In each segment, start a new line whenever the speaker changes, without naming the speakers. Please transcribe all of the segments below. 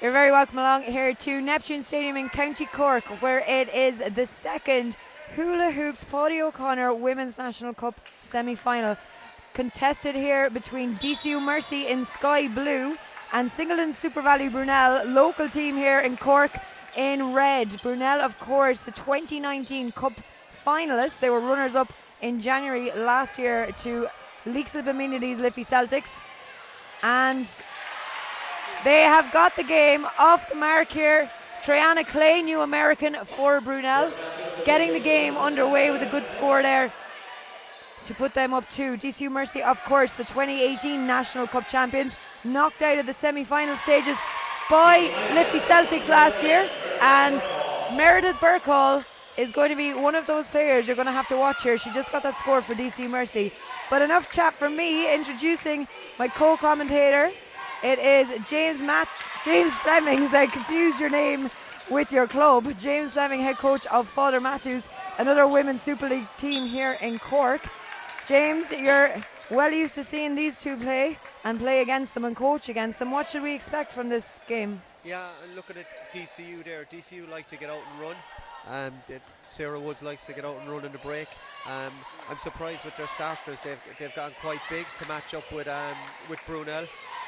You're very welcome along here to Neptune Stadium in County Cork, where it is the second Hula Hoops PAUDIE O'Connor Women's National Cup semi-final, contested here between DCU Mercy in sky blue and Singleton SuperValu Brunell, local team here in Cork, in red. Brunell, of course, the 2019 Cup finalists. They were runners-up in January last year to Leagues Biminides Liffey Celtics, and they have got the game off the mark here. Triana Clay, new American for Brunell, getting the game underway with a good score there to put them up to DCU Mercy, of course, the 2018 National Cup champions, knocked out of the semi-final stages by Liffey Celtics last year, and Meredith Burkhall is going to be one of those players you're going to have to watch here. She just got that score for DCU Mercy. But enough chat from me. Introducing my co-commentator, it is James Flemings. I confused your name with your club. James Fleming, head coach of Father Matthews, another Women's Super League team here in Cork. James, you're well used to seeing these two play against them and coach against them. What should we expect from this game?
Yeah, looking at DCU there, DCU like to get out and run. Sarah Woods likes to get out and run in the break. I'm surprised with their starters. They've gotten quite big to match up with Brunell.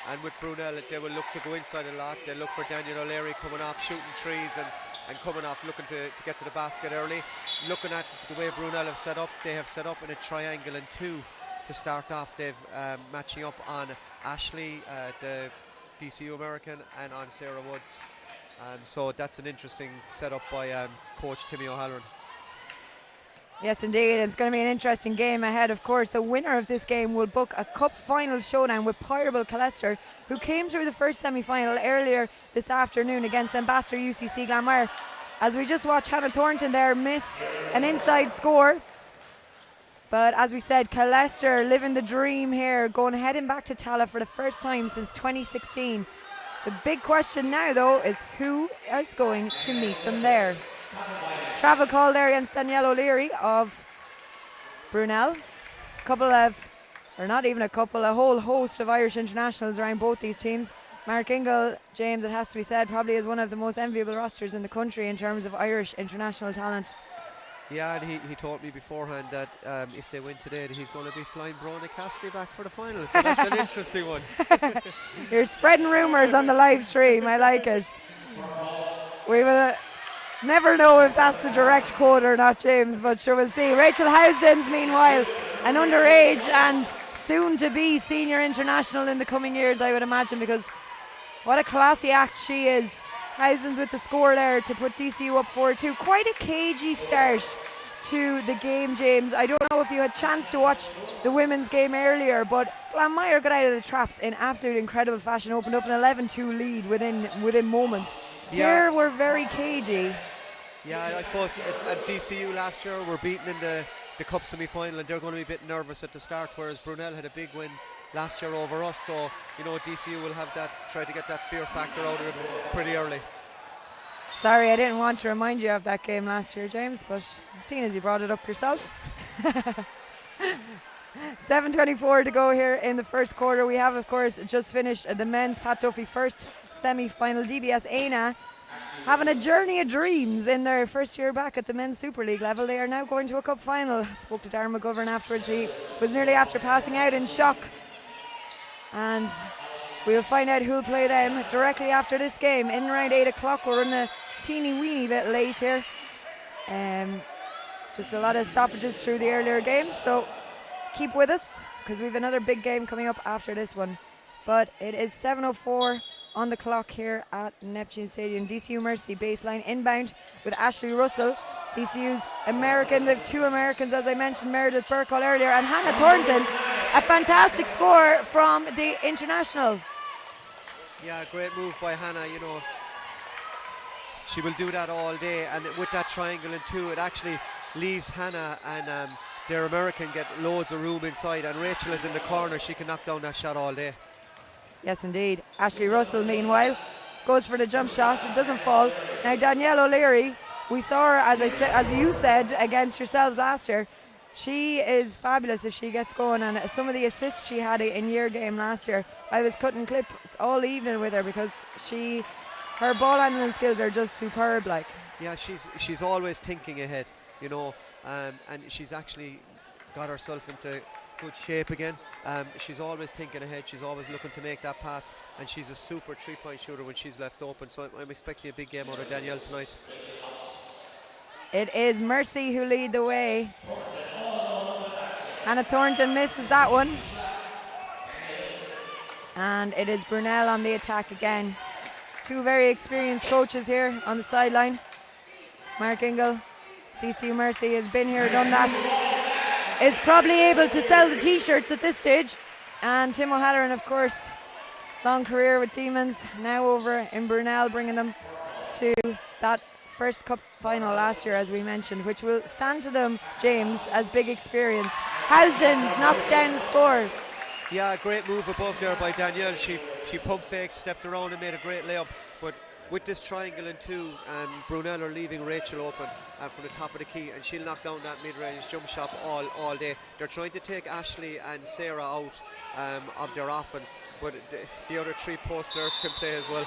And with Brunell, they will look to go inside a lot. They look for Daniel O'Leary coming off, shooting trees and coming off, looking to get to the basket early. Looking at the way Brunell have set up, they have set up in a triangle and two to start off. They've matching up on Ashley, the DCU American, and on Sarah Woods. So that's an interesting setup by Coach Timmy O'Halloran.
Yes, indeed. It's going to be an interesting game ahead. Of course, the winner of this game will book a cup final showdown with Pyreble Calester, who came through the first semi-final earlier this afternoon against Ambassador UCC Glanmire. As we just watched Hannah Thornton there miss an inside score. But as we said, Calester living the dream here, heading back to Tala for the first time since 2016. The big question now, though, is who is going to meet them there. Travel call there against Danielle O'Leary of Brunell. A whole host of Irish internationals around both these teams. Mark Ingle, James, it has to be said, probably is one of the most enviable rosters in the country in terms of Irish international talent.
Yeah, and he told me beforehand that if they win today, that he's going to be flying Brona Cassidy back for the final. So that's an interesting one.
You're spreading rumours on the live stream. I like it. We will never know if that's the direct quote or not, James, but sure, we'll see. Rachel Housdens, meanwhile, an underage and soon-to-be senior international in the coming years, I would imagine, because what a classy act she is. Housdens with the score there to put DCU up 4-2. Quite a cagey start to the game, James. I don't know if you had a chance to watch the women's game earlier, but Glanmire got out of the traps in absolute incredible fashion, opened up an 11-2 lead within moments.
Yeah.
Here we're very cagey.
Yeah, I suppose at DCU last year were beaten in the cup semi-final, and they're going to be a bit nervous at the start, whereas Brunell had a big win last year over us, so DCU will have try to get that fear factor out of it pretty early.
Sorry, I didn't want to remind you of that game last year, James, but seeing as you brought it up yourself. 7:24 to go here in the first quarter. We have, of course, just finished the men's Pat Duffy first semi-final. DBS Aina having a journey of dreams in their first year back at the men's Super League level. They are now going to a cup final. Spoke to Darren McGovern afterwards. He was nearly after passing out in shock. And we'll find out who'll play them directly after this game. In around 8 o'clock, we're in a teeny weeny bit late here. Just a lot of stoppages through the earlier games, so keep with us because we have another big game coming up after this one. But it is 7:04 on the clock here at Neptune Stadium. DCU Mercy baseline inbound with Ashley Russell. DCU's American, they have two Americans, as I mentioned, Meredith Burkhall earlier, and Hannah Thornton. A fantastic score from the international.
Yeah, great move by Hannah. She will do that all day, and with that triangle and two, it actually leaves Hannah and their American get loads of room inside, and Rachel is in the corner. She can knock down that shot all day.
Yes, indeed. Ashley Russell, meanwhile, goes for the jump shot. It doesn't fall. Now, Danielle O'Leary, we saw her, as you said, against yourselves last year. She is fabulous if she gets going, and some of the assists she had in your game last year, I was cutting clips all evening with her because she Her ball handling skills are just superb, like.
Yeah, she's always thinking ahead, you know, and she's actually got herself into good shape again. She's always thinking ahead, she's always looking to make that pass, and she's a super 3-point shooter when she's left open, so I'm expecting a big game out of Danielle tonight.
It is Mercy who lead the way. Hannah Thornton misses that one. And it is Brunell on the attack again. Two very experienced coaches here on the sideline. Mark Ingle, DCU Mercy, has been here, done that. Is probably able to sell the t-shirts at this stage. And Tim O'Halloran, of course, long career with Demons, now over in Brunell, bringing them to that first cup final last year, as we mentioned, which will stand to them, James, as big experience. Housdens knocks down the score.
Yeah, great move above there by Danielle. She pump faked, stepped around and made a great layup. But with this triangle in two, Brunel are leaving Rachel open from the top of the key, and she'll knock down that mid-range jump shot all day. They're trying to take Ashley and Sarah out of their offense, but the other three post players can play as well.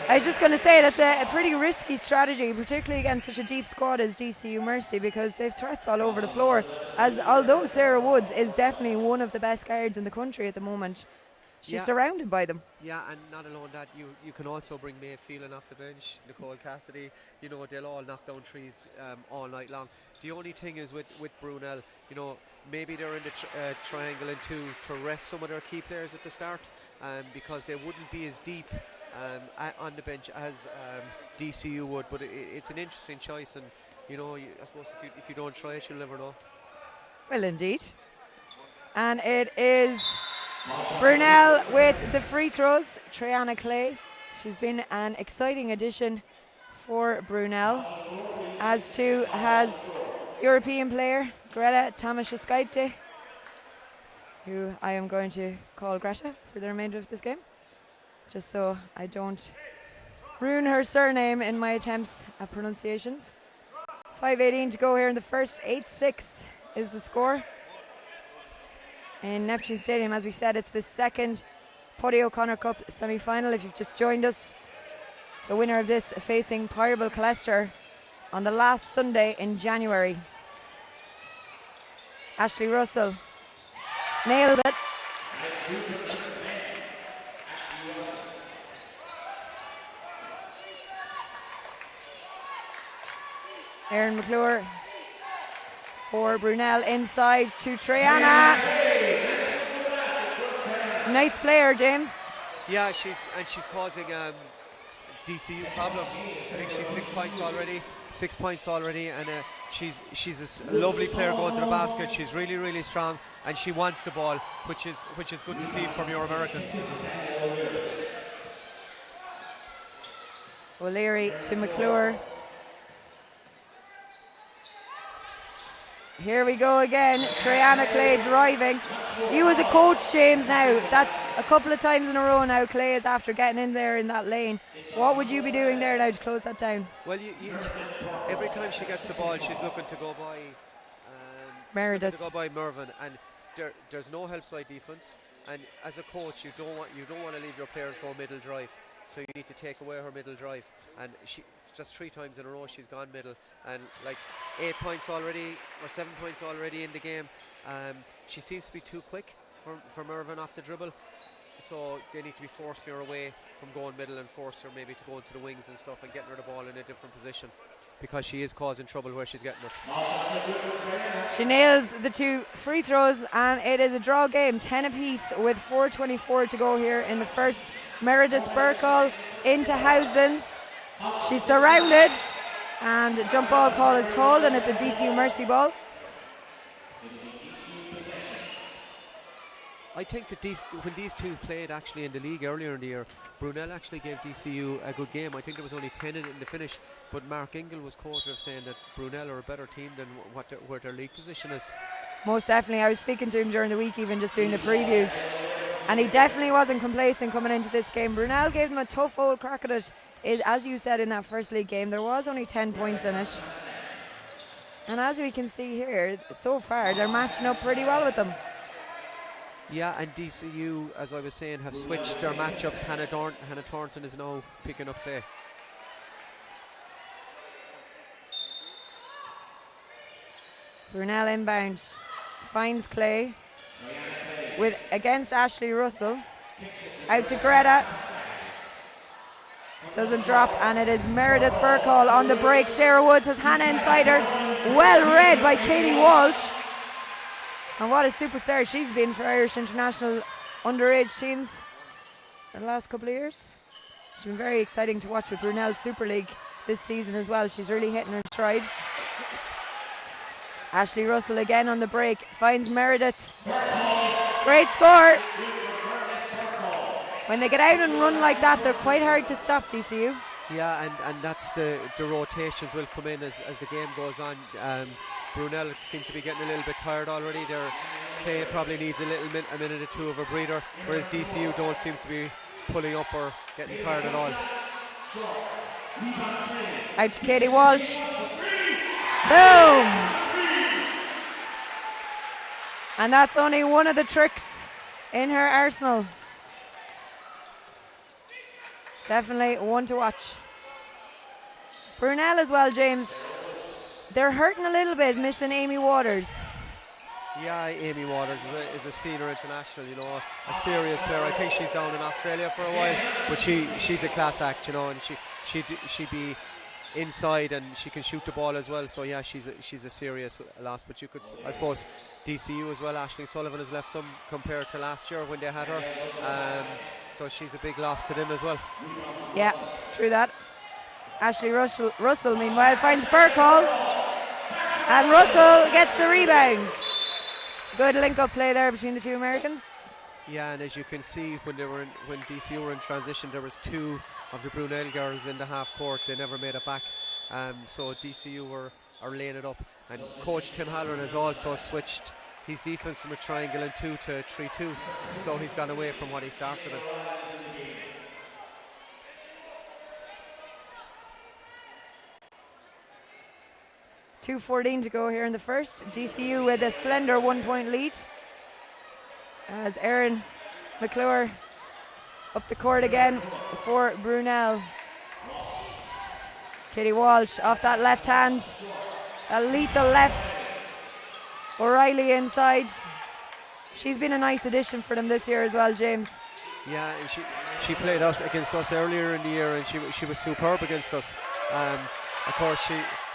I was just going to say that's a pretty risky strategy, particularly against such a deep squad as DCU Mercy, because they've threats all over the floor. Although Sarah Woods is definitely one of the best guards in the country at the moment, she's surrounded by them.
Yeah, and not alone that, you can also bring Mae Phelan off the bench, Nicole Cassidy, you know, they'll all knock down threes all night long. The only thing is with Brunel, you know, maybe they're in the triangle and two to rest some of their key players at the start, because they wouldn't be as deep on the bench as DCU would, but it's an interesting choice, and you know, I suppose if you don't try it, you'll never know.
Well, indeed. And it is Brunel with the free throws. Triana Clay, she's been an exciting addition for Brunel, as too has European player Greta Tamashevskaite, who I am going to call Greta for the remainder of this game, just so I don't ruin her surname in my attempts at pronunciations. 5:18 to go here in the first. 8-6 is the score. In Neptune Stadium, as we said, it's the second PAUDIE O'Connor Cup semi-final. If you've just joined us, the winner of this facing Pyreble Colester on the last Sunday in January. Ashley Russell nailed it. Erin McClure for Brunel, inside to Triana. Nice player, James.
Yeah, she's causing DCU problems. I think she's 6 points already. 6 points already, and she's a lovely player going to the basket. She's really strong, and she wants the ball, which is good to see from your Americans.
O'Leary to McClure. Here we go again, Triana Clay driving. You as a coach, James, now, that's a couple of times in a row now Clay is after getting in there in that lane. What would you be doing there now to close that down?
Well, every time she gets the ball, she's looking to go by
Meredith.
To go by Mervyn, and there's no help side defense. And as a coach, you don't want to leave your players go middle drive. So you need to take away her middle drive. And she just 3 times in a row she's gone middle, and like 8 points already or 7 points already in the game. She seems to be too quick for Mervyn off the dribble, so they need to be forcing her away from going middle and force her maybe to go into the wings and stuff and getting her the ball in a different position, because she is causing trouble where she's getting it.
She nails the 2 free throws, and it is a draw game, 10 apiece with 4:24 to go here in the first. Meredith Burkall into Housdens. She's surrounded, and a jump ball call is called, and it's a DCU Mercy ball.
I think that when these two played actually in the league earlier in the year, Brunel actually gave DCU a good game. I think there was only 10 in it in the finish, but Mark Ingle was quoted of saying that Brunel are a better team than where their league position is.
Most definitely. I was speaking to him during the week, even just doing the previews, and he definitely wasn't complacent coming into this game. Brunel gave them a tough old crack at it. As you said, in that first league game, there was only 10 points in it. And as we can see here, so far, they're matching up pretty well with them.
Yeah, and DCU, as I was saying, have switched their matchups. Hannah Thornton is now picking up play.
Brunell inbound, finds Clay with against Ashley Russell. Out to Greta. Doesn't drop, and it is Meredith Burkall on the break. Sarah Woods has Hannah inside her. Well read by Katie Walsh. And what a superstar she's been for Irish international underage teams in the last couple of years. She's been very exciting to watch with Brunel Super League this season as well. She's really hitting her stride. Ashley Russell again on the break, finds Meredith. Great score. When they get out and run like that, they're quite hard to stop, DCU.
Yeah, and that's the rotations will come in as the game goes on. Brunel seem to be getting a little bit tired already. Their Clay probably needs a minute or two of a breather, whereas DCU don't seem to be pulling up or getting tired at all.
Out to Katie Walsh. Boom! And that's only one of the tricks in her arsenal. Definitely one to watch. Brunel as well, James. They're hurting a little bit, missing Amy Waters.
Yeah, Amy Waters is a senior international, you know, a serious player. I think she's down in Australia for a while, but she's a class act, you know, and she'd be inside and she can shoot the ball as well. So yeah, she's a serious loss. But you could, I suppose, DCU as well. Ashley Sullivan has left them compared to last year when they had her. So she's a big loss to them as well.
Yeah, true that. Ashley Russell meanwhile finds Burkall, and Russell gets the rebound. Good link-up play there between the two Americans.
Yeah, and as you can see, when DCU were in transition, there was two of the Brunel girls in the half court. They never made it back. So DCU are laying it up. And Coach Tim Halloran has also switched his defense from a triangle and 2 to 3-2. So he's gone away from what he started in.
.2:14 to go here in the first. DCU with a slender 1-point lead. As Erin McClure up the court again for Brunel. Katie Walsh off that left hand. A lethal left. O'Reilly inside. She's been a nice addition for them this year as well, James.
Yeah, and she played against us earlier in the year, and she was superb against us. Of course,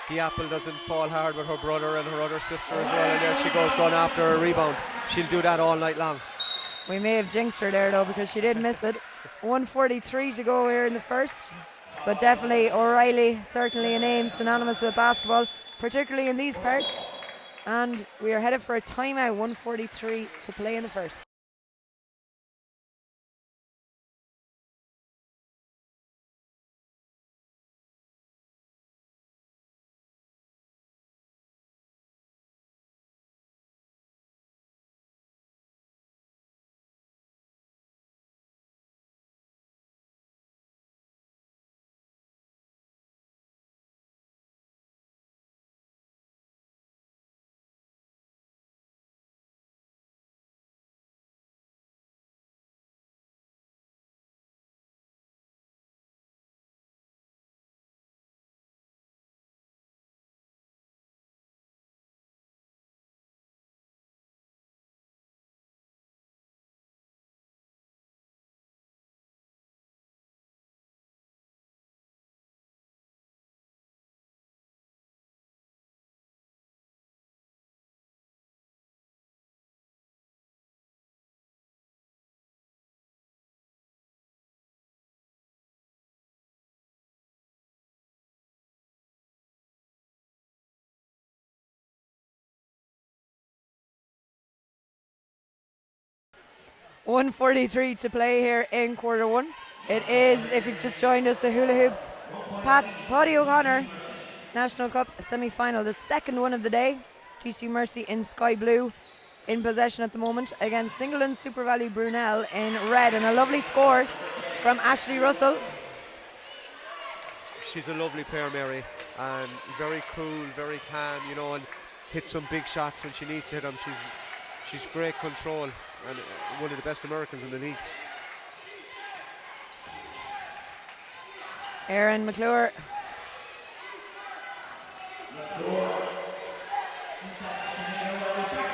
the apple doesn't fall hard with her brother and her other sister as well, and there she goes going after a rebound. She'll do that all night long.
We may have jinxed her there though, because she did miss it. 1:43 to go here in the first, but definitely O'Reilly, certainly a name synonymous with basketball, particularly in these parts. And we are headed for a timeout. 1:43 to play in the first. .143 to play here in quarter one. It is, if you've just joined us, the Hula Hoops PAUDIE O'Connor National Cup semi-final, the second one of the day. DC Mercy in sky blue in possession at the moment against Singleton SuperValu Brunell in red, and a lovely score from Ashley Russell.
She's a lovely player, Mary, and very cool, very calm, you know, and hits some big shots when she needs to hit them. She's great control and one of the best Americans in the league.
Erin McClure.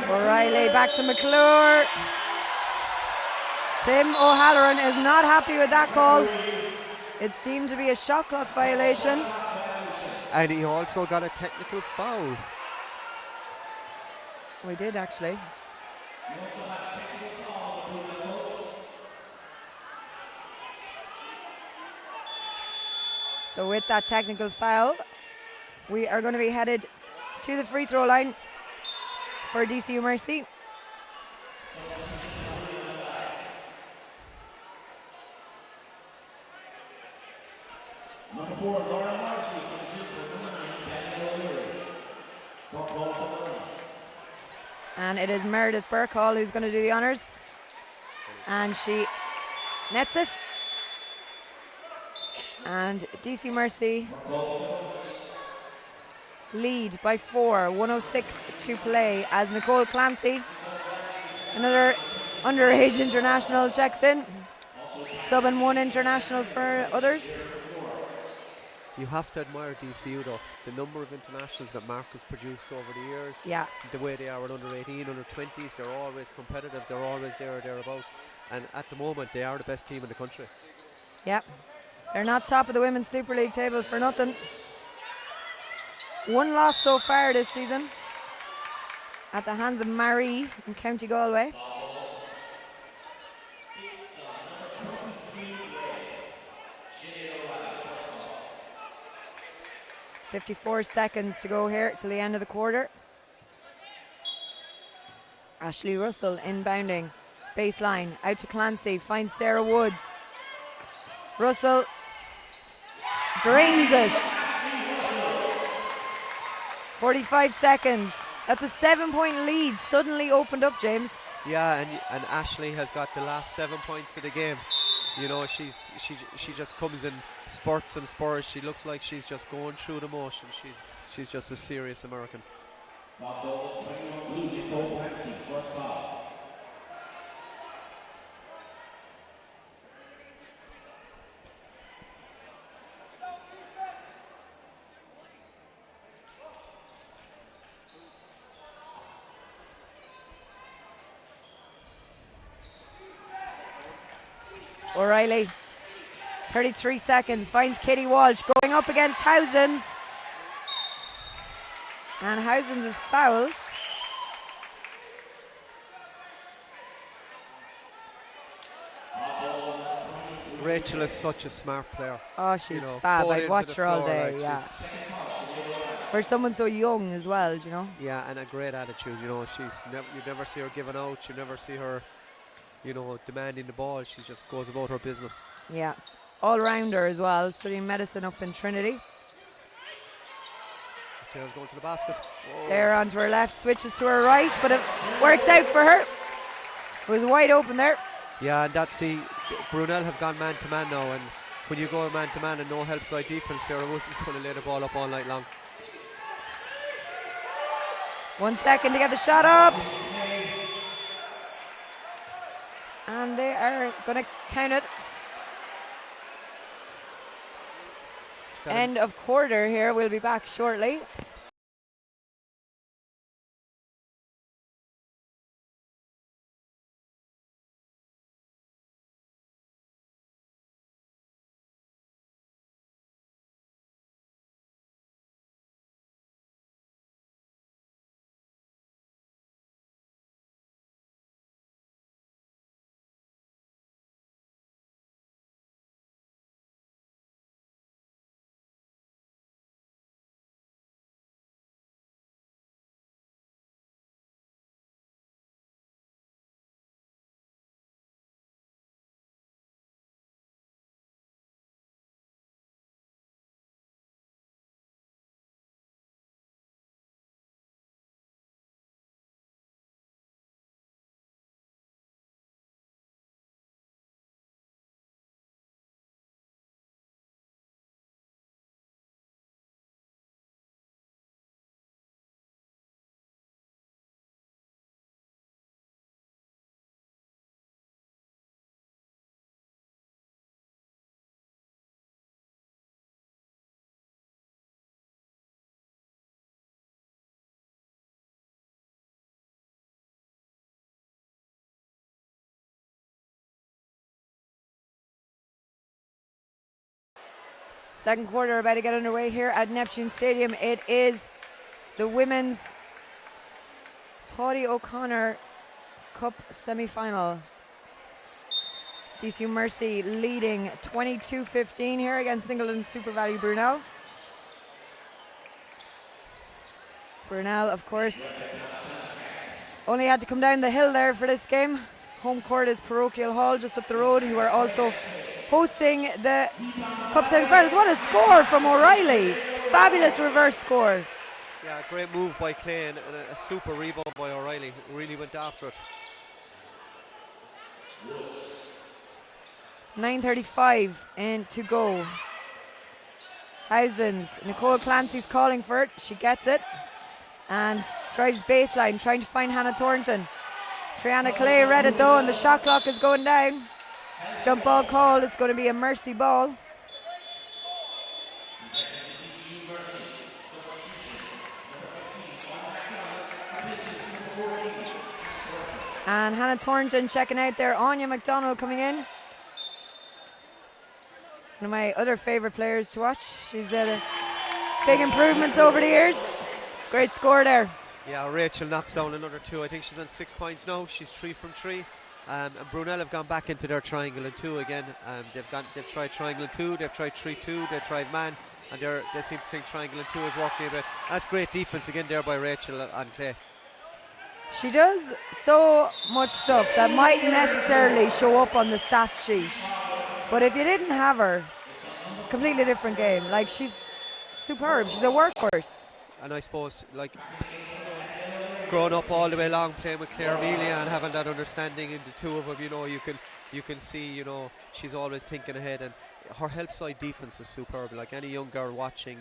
O'Reilly back to McClure. Tim O'Halloran is not happy with that call. It's deemed to be a shot clock violation.
And he also got a technical foul.
We did actually. So with that technical foul, we are going to be headed to the free throw line for DCU Mercy.
Number 4, Laura Marcy, finishes for number 9, Danielle O'Leary.
And it is Meredith Burkhall who's going to do the honours. And she nets it. And DC Mercy lead by 4, 106 to play as Nicole Clancy, another underage international, checks in. Sub and 1 international for others.
You have to admire DCU though, the number of internationals that Mark has produced over the years.
Yeah.
The way they are at under 18, under 20s, they're always competitive, they're always there or thereabouts. And at the moment, they are the best team in the country.
Yep. They're not top of the Women's Super League table for nothing. 1 loss so far this season at the hands of Marie in County Galway. .54 seconds to go here till the end of the quarter. Ashley Russell inbounding. Baseline, out to Clancy, finds Sarah Woods. Russell drains it. 45 seconds. That's a 7-point lead suddenly opened up, James.
Yeah, and Ashley has got the last 7 points of the game. You know, she just comes in spurts and spurs. She looks like she's just going through the motion. She's just a serious American.
O'Reilly, 33 seconds, finds Katie Walsh going up against Housdens. And Housdens is fouled.
Rachel is such a smart player.
Oh, she's
you know,
fab.
ball
I'd
into
watch
the
her all
floor,
day,
like,
yeah. For someone so young as well, you know.
Yeah, and a great attitude. You know, you never see her giving out. You never see her, you know, demanding the ball. She just goes about her business.
Yeah, all-rounder as well, studying medicine up in Trinity.
Sarah's going to the basket. Whoa.
Sarah onto her left, switches to her right, but it works out for her. It was wide open there.
Yeah, and Brunel have gone man-to-man now, and when you go man-to-man and no help side defense, Sarah Woods is going to lay the ball up all night long.
1 second to get the shot up. And they are going to count it. End of quarter here. We'll be back shortly. Second quarter about to get underway here at Neptune Stadium. It is the women's PAUDIE O'Connor Cup semi-final. DCU Mercy leading 22-15 here against Singleton SuperValu Brunell. Brunell, of course, only had to come down the hill there for this game. Home court is Parochial Hall just up the road, who are also hosting the Cup semi-finals. What a score from O'Reilly. Fabulous reverse score.
Yeah, great move by Clay and a super rebound by O'Reilly, who really went after it.
9:35 in to go. Housdens, Nicole Clancy's calling for it. She gets it and drives baseline, trying to find Hannah Thornton. Triana Clay read it though, and the shot clock is going down. Jump ball called. It's going to be a Mercy ball. And Hannah Thornton checking out there. Anya McDonald coming in. One of my other favourite players to watch. She's had big improvements over the years. Great score there.
Yeah, Rachel knocks down another 2. I think she's on 6 points now. She's 3 from 3. And Brunel have gone back into their triangle and 2 again. They've tried triangle and 2. They've tried 3-2. They've tried man, and they seem to think triangle and 2 is working a bit. That's great defense again there by Rachel and Clay.
She does so much stuff that mightn't necessarily show up on the stats sheet. But if you didn't have her, completely different game. Like, she's superb. She's a workhorse.
And I suppose, like, growing up all the way along playing with Claire Amelia and having that understanding in the two of them, you know, you can see, you know, she's always thinking ahead, and her help side defense is superb. Like, any young girl watching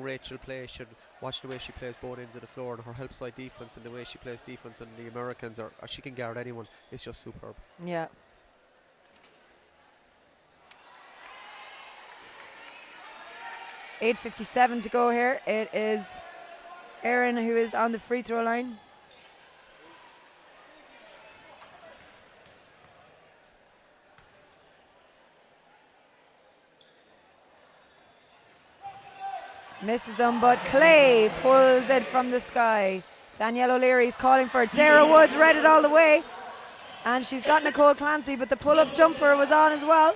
Rachel play should watch the way she plays both ends of the floor, and her help side defense and the way she plays defense, and the Americans or she can guard anyone. It's just superb.
Yeah. .8:57 to go here. It is Erin who is on the free throw line. Misses them, but Clay pulls it from the sky. Danielle O'Leary's calling for it. Sarah Woods read it all the way, and she's got Nicole Clancy, but the pull-up jumper was on as well.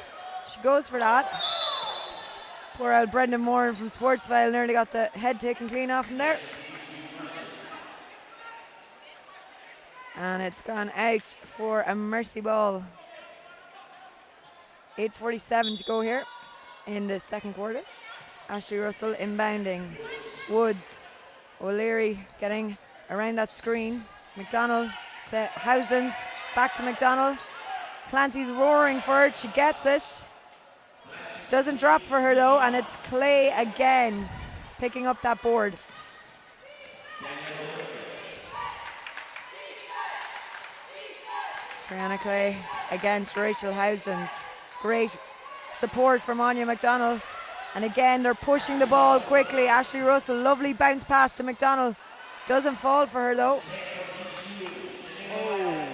She goes for that. Poor old Brendan Moore from Sportsfile nearly got the head taken clean off from there. And it's gone out for a Mercy ball. 8:47 to go here in the second quarter. Ashley Russell inbounding. Woods. O'Leary getting around that screen. McDonald to Housdens. Back to McDonald. Clancy's roaring for it. She gets it. Doesn't drop for her though, and it's Clay again picking up that board. Triana Clay against Rachel Housdens. Great support from Anya McDonald. And again, they're pushing the ball quickly. Ashley Russell, lovely bounce pass to McDonald. Doesn't fall for her though.
Whoa.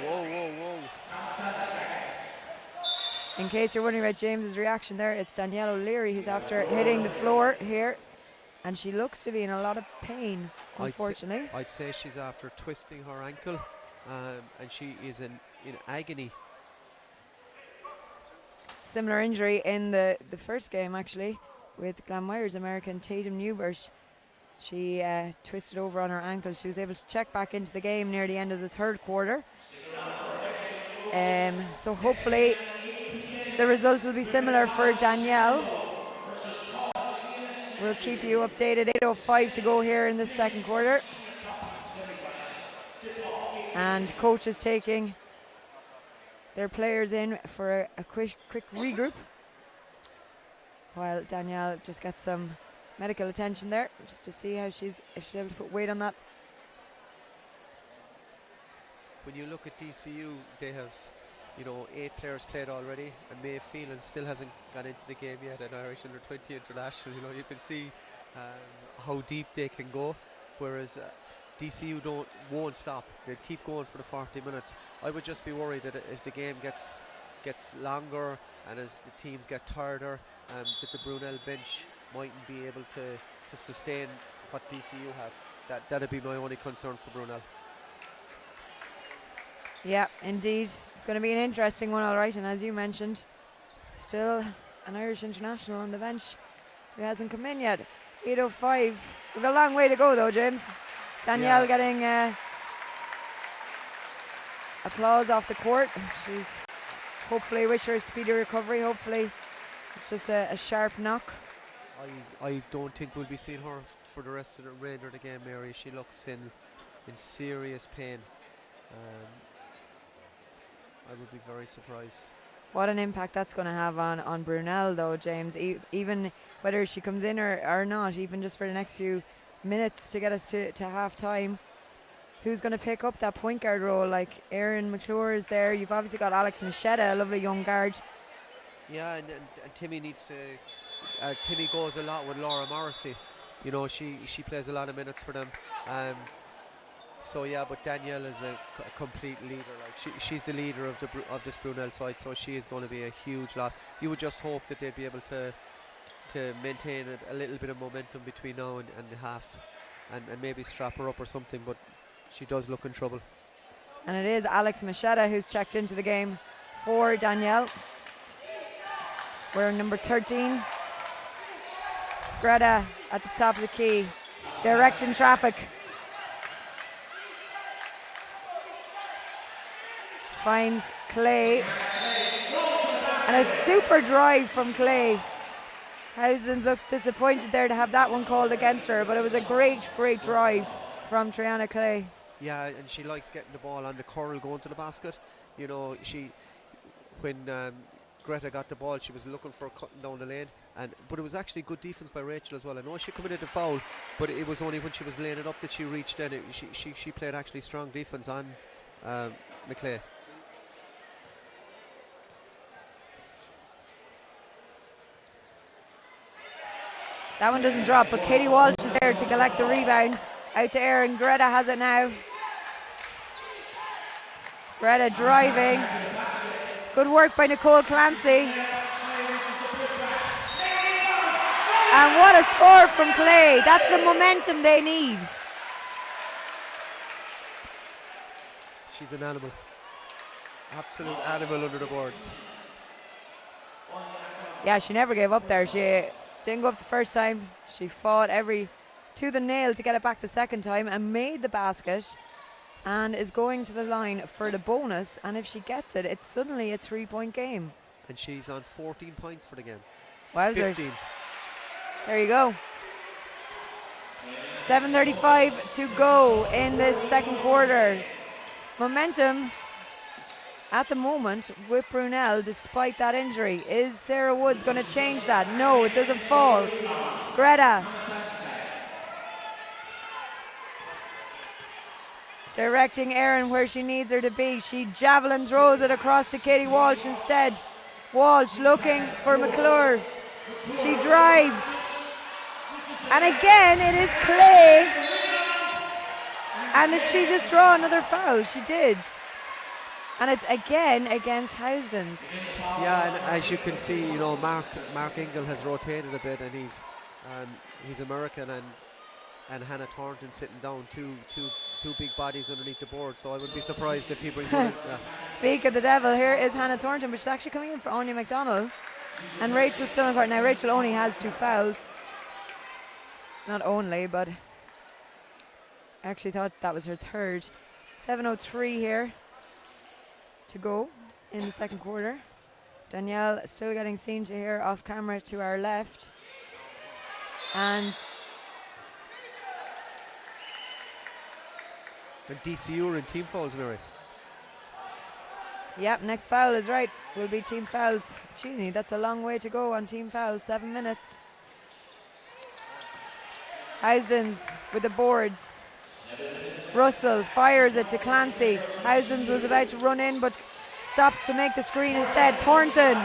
In case you're wondering about James's reaction there, it's Danielle O'Leary who's after hitting the floor here. And she looks to be in a lot of pain, unfortunately.
I'd say she's after twisting her ankle, and she is in agony.
Similar injury in the first game, actually, with Glanmire's American Tatum Newbert. She twisted over on her ankle. She was able to check back into the game near the end of the third quarter. So hopefully the results will be similar for Danielle. We'll keep you updated. 8:05 to go here in the second quarter. And coach is taking their players in for a quick regroup, while Danielle just gets some medical attention there, just to see how if she's able to put weight on that.
When you look at DCU, they have, 8 players played already, and Maeve Phelan still hasn't got into the game yet at Irish Under-20 International. You can see how deep they can go, whereas DCU won't stop. They'll keep going for the 40 minutes. I would just be worried that as the game gets gets longer and as the teams get tireder, that the Brunel bench mightn't be able to sustain what DCU have. That'd be my only concern for Brunel.
Yeah, indeed. It's going to be an interesting one, all right. And as you mentioned, still an Irish international on the bench who hasn't come in yet. 8:05. We've a long way to go, though, James. Danielle getting applause off the court. She's hopefully wish her a speedy recovery. Hopefully it's just a sharp knock.
I don't think we'll be seeing her for the rest of the remainder of the game, Mary. She looks in serious pain. I would be very surprised.
What an impact that's going to have on Brunel, though, James. Even whether she comes in or not, even just for the next few minutes to get us to half time. Who's going to pick up that point guard role? Like Erin McClure is there. You've obviously got Alex Machetta, a lovely young guard.
Yeah, and Timmy needs to. Timmy goes a lot with Laura Morrissey. You know, she plays a lot of minutes for them. So yeah, but Danielle is a complete leader. Like she's the leader of this Brunel side, so she is going to be a huge loss. You would just hope that they'd be able to maintain a little bit of momentum between now and the half, and maybe strap her up or something. But she does look in trouble.
And it is Alex Machetta who's checked into the game for Danielle. Wearing number 13. Greta at the top of the key, directing traffic. Finds Clay. And a super drive from Clay. Housdens looks disappointed there to have that one called against her, but it was a great drive from Triana Clay.
Yeah, and she likes getting the ball on the curl going to the basket. You know, when Greta got the ball, she was looking for cutting down the lane, but it was actually good defense by Rachel as well. I know she committed the foul, but it was only when she was laying it up that she reached in. She played actually strong defense on McClay.
That one doesn't drop, but Katie Walsh is there to collect the rebound. Out to Erin. Greta has it now. Greta driving. Good work by Nicole Clancy. And what a score from Clay. That's the momentum they need.
She's an animal. Absolute animal under the boards.
Yeah, she never gave up there. She didn't go up the first time. She fought to the nail to get it back the second time and made the basket and is going to the line for the bonus. And if she gets it, it's suddenly a 3-point game.
And she's on 14 points for the game.
Wowzers.
15.
There you go. 7:35 to go in this second quarter. Momentum at the moment with Brunel despite that injury. Is Sarah Woods going to change that? No, it doesn't fall. Greta directing Erin where she needs her to be. She javelin throws it across to Katie Walsh instead. Walsh looking for McClure. She drives. And again it is Clay. And did she just draw another foul? She did. And it's again against Housdens.
Yeah, and as you can see, you know, Mark Ingle has rotated a bit, and he's American, and Hannah Thornton sitting down, two big bodies underneath the board. So I wouldn't be surprised if he brings her in.
Speak of the devil, here is Hannah Thornton, but she's actually coming in for Anya McDonald. And Rachel's still in court. Now Rachel only has 2 fouls. Not only, but I actually thought that was her third. 7:03 here to go in the second quarter. Danielle still getting seen to here off camera to our left. And
DCU are in team fouls, Mary.
yep, next foul is right. Will be team fouls. Gee, that's a long way to go on team fouls. 7 minutes. Housdens with the boards. Russell fires it to Clancy. Housdens was about to run in but stops to make the screen instead. Thornton.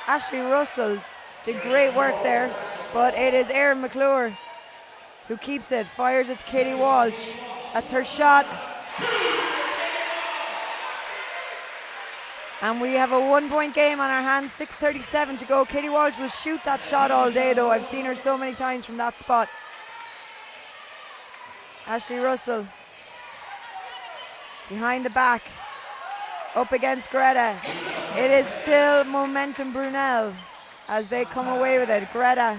Ashley Russell did great work there, but it is Erin McClure who keeps it. Fires it to Katie Walsh. That's her shot. And we have a 1-point game on our hands, 6:37 to go. Katie Walsh will shoot that shot all day though. I've seen her so many times from that spot. Ashley Russell. Behind the back. Up against Greta. It is still momentum Brunell as they come away with it. Greta.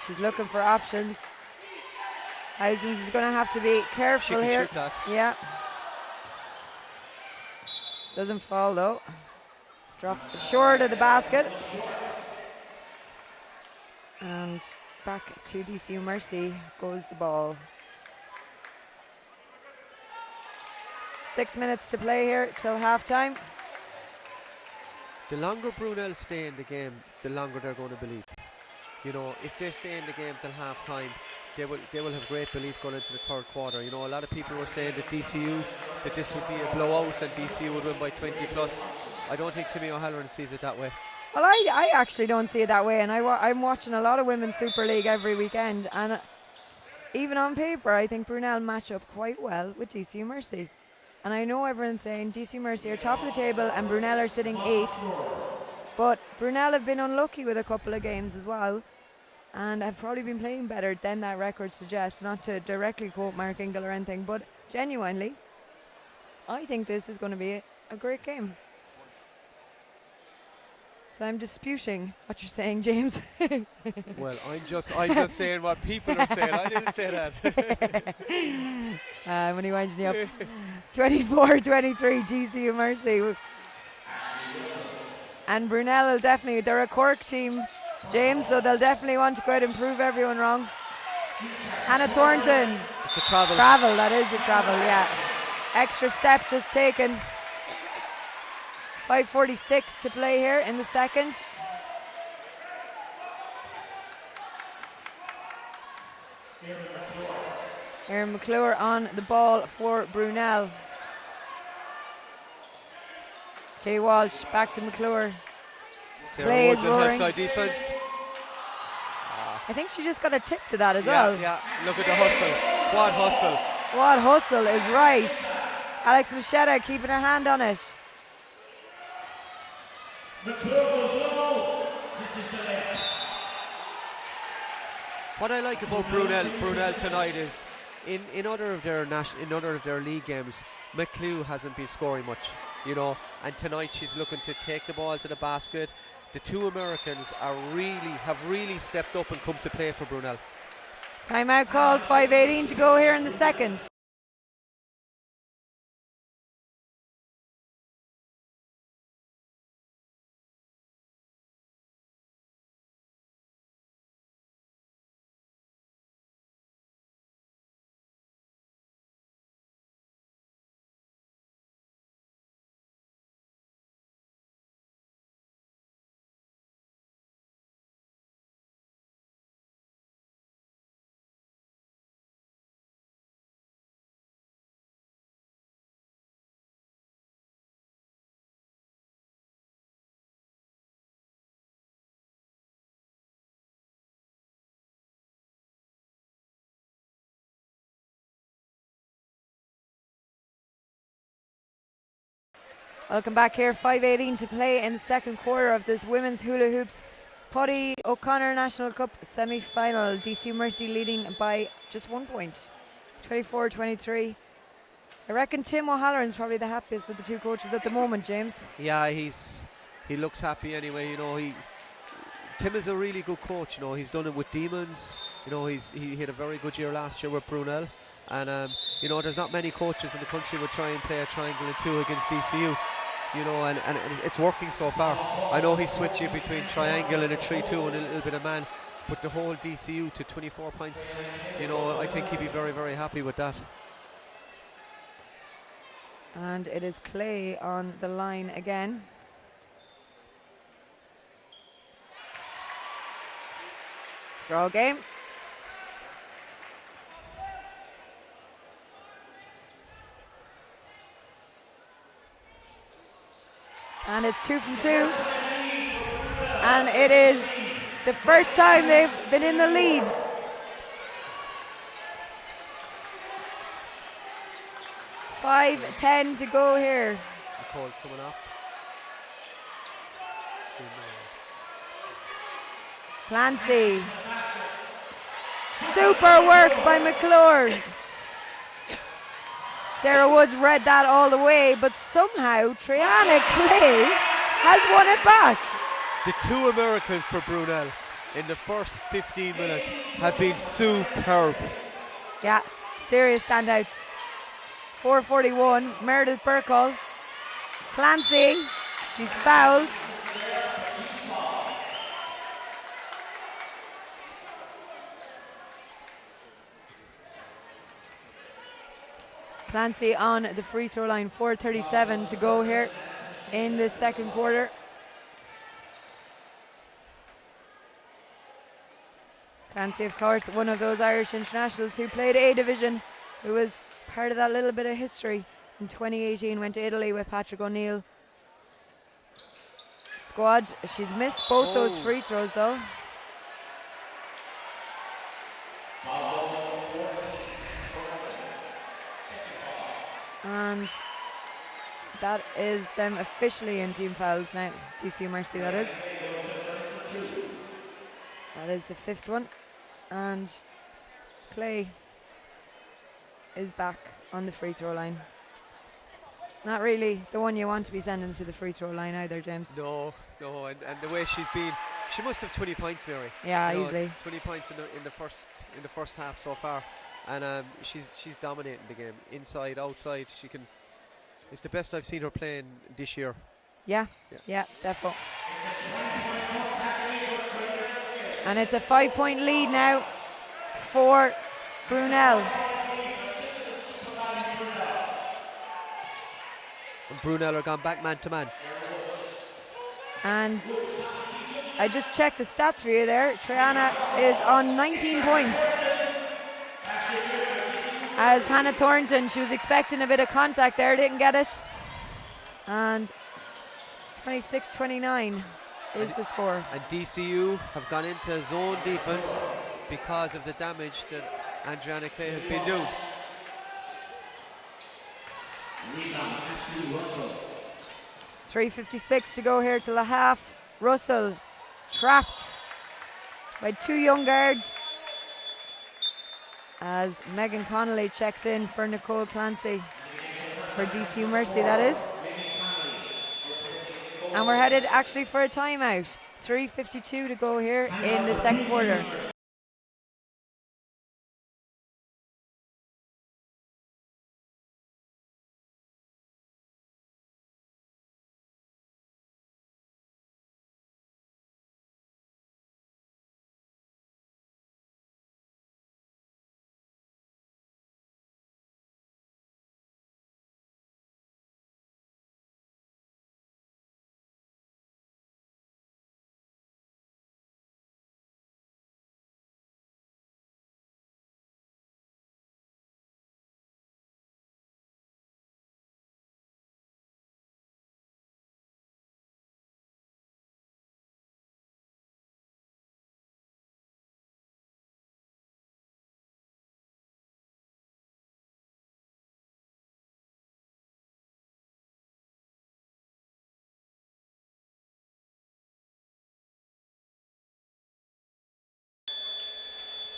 She's looking for options. Huizens is going to have to be careful
She can
here.
shoot that.
Yeah. Doesn't fall though. Drops short of the basket. And back to DCU Mercy goes the ball. 6 minutes to play here till halftime.
The longer Brunel stay in the game, the longer they're going to believe. You know, if they stay in the game till half time, they will have great belief going into the third quarter. You know, a lot of people were saying that DCU, that this would be a blowout and DCU would win by 20 plus. I don't think Timmy O'Halloran sees it that way.
Well, I actually don't see it that way, and I'm watching a lot of Women's Super League every weekend, and even on paper, I think Brunel match up quite well with DCU Mercy. And I know everyone's saying DCU Mercy are top of the table and Brunel are sitting 8th, but Brunel have been unlucky with a couple of games as well, and have probably been playing better than that record suggests, not to directly quote Mark Ingle or anything, but genuinely, I think this is going to be a great game. So I'm disputing what you're saying, James.
Well, I'm just saying what people are saying. I didn't say that.
I'm only winding you up. 24-23, DCU Mercy. And Brunel will definitely, they're a Cork team, James, so they'll definitely want to go out and prove everyone wrong. Hannah Thornton.
It's a travel.
Travel, that is a travel, yeah. Extra step just taken. 5:46 to play here in the second. Erin McClure on the ball for Brunel. Kay Walsh back to McClure.
Sarah
Play
Woods
is
in
roaring.
outside defence.
I think she just got a tip to that as
Yeah,
well.
yeah. Look at the hustle. What hustle?
What hustle is right. Alex Machetta keeping her hand on it.
McClure goes low. This is the left.
What I like about Brunel tonight is, in other of their league games, McClue hasn't been scoring much, you know. And tonight she's looking to take the ball to the basket. The two Americans have really stepped up and come to play for Brunel.
Timeout called. 5:18 to go here in the second. Welcome back here. 5:18 to play in the second quarter of this women's hula hoops PAUDIE O'Connor National Cup semi-final. DCU Mercy leading by just 1 point, 24-23. I reckon Tim O'Halloran's probably the happiest of the two coaches at the moment, James.
Yeah, he looks happy anyway. You know, Tim is a really good coach. You know, he's done it with Demons. You know, he had a very good year last year with Brunel. And you know, there's not many coaches in the country would try and play a triangle and 2 against DCU. You know, and it's working so far. I know he's switching between triangle and a 3-2 and a little bit of man, but the whole DCU to 24 points, you know, I think he'd be very, very happy with that.
And it is Clay on the line again. Draw game. And it's 2 from 2. And it is the first time they've been in the lead. 5:10 to go here.
Nicole's coming off.
Clancy. Super work by McClure. Sarah Woods read that all the way, but somehow Triana Clay has won it back.
The two Americans for Brunell in the first 15 minutes have been superb.
Yeah, serious standouts. 4:41, Meredith Burkle. Clancy, she's fouled. Clancy on the free throw line, 4:37 to go here in the second quarter. Clancy, of course, one of those Irish internationals who played A Division, who was part of that little bit of history. In 2018, went to Italy with Patrick O'Neill squad. She's missed both those free throws though. And that is them officially in team fouls now. DCU Mercy, that is. That is the fifth one. And Clay is back on the free throw line. Not really the one you want to be sending to the free throw line either, James.
No, and the way she's been, she must have 20 points, Mary.
Yeah, easily.
20 points in the first half so far, and she's dominating the game, inside, outside. She can. It's the best I've seen her playing this year.
Yeah, definitely. And it's a 5-point lead now for Brunell.
And Brunell are gone back man to man.
And I just checked the stats for you there. Triana is on 19 points. As Hannah Thornton, she was expecting a bit of contact there, didn't get it. And 26-29 is the score.
And DCU have gone into zone defense because of the damage that Adriana Clay has been doing.
3:56 to go here till the half. Russell trapped by two young guards as Megan Connolly checks in for Nicole Clancy for DCU Mercy, that is. And we're headed actually for a timeout. 3:52 to go here in the second quarter.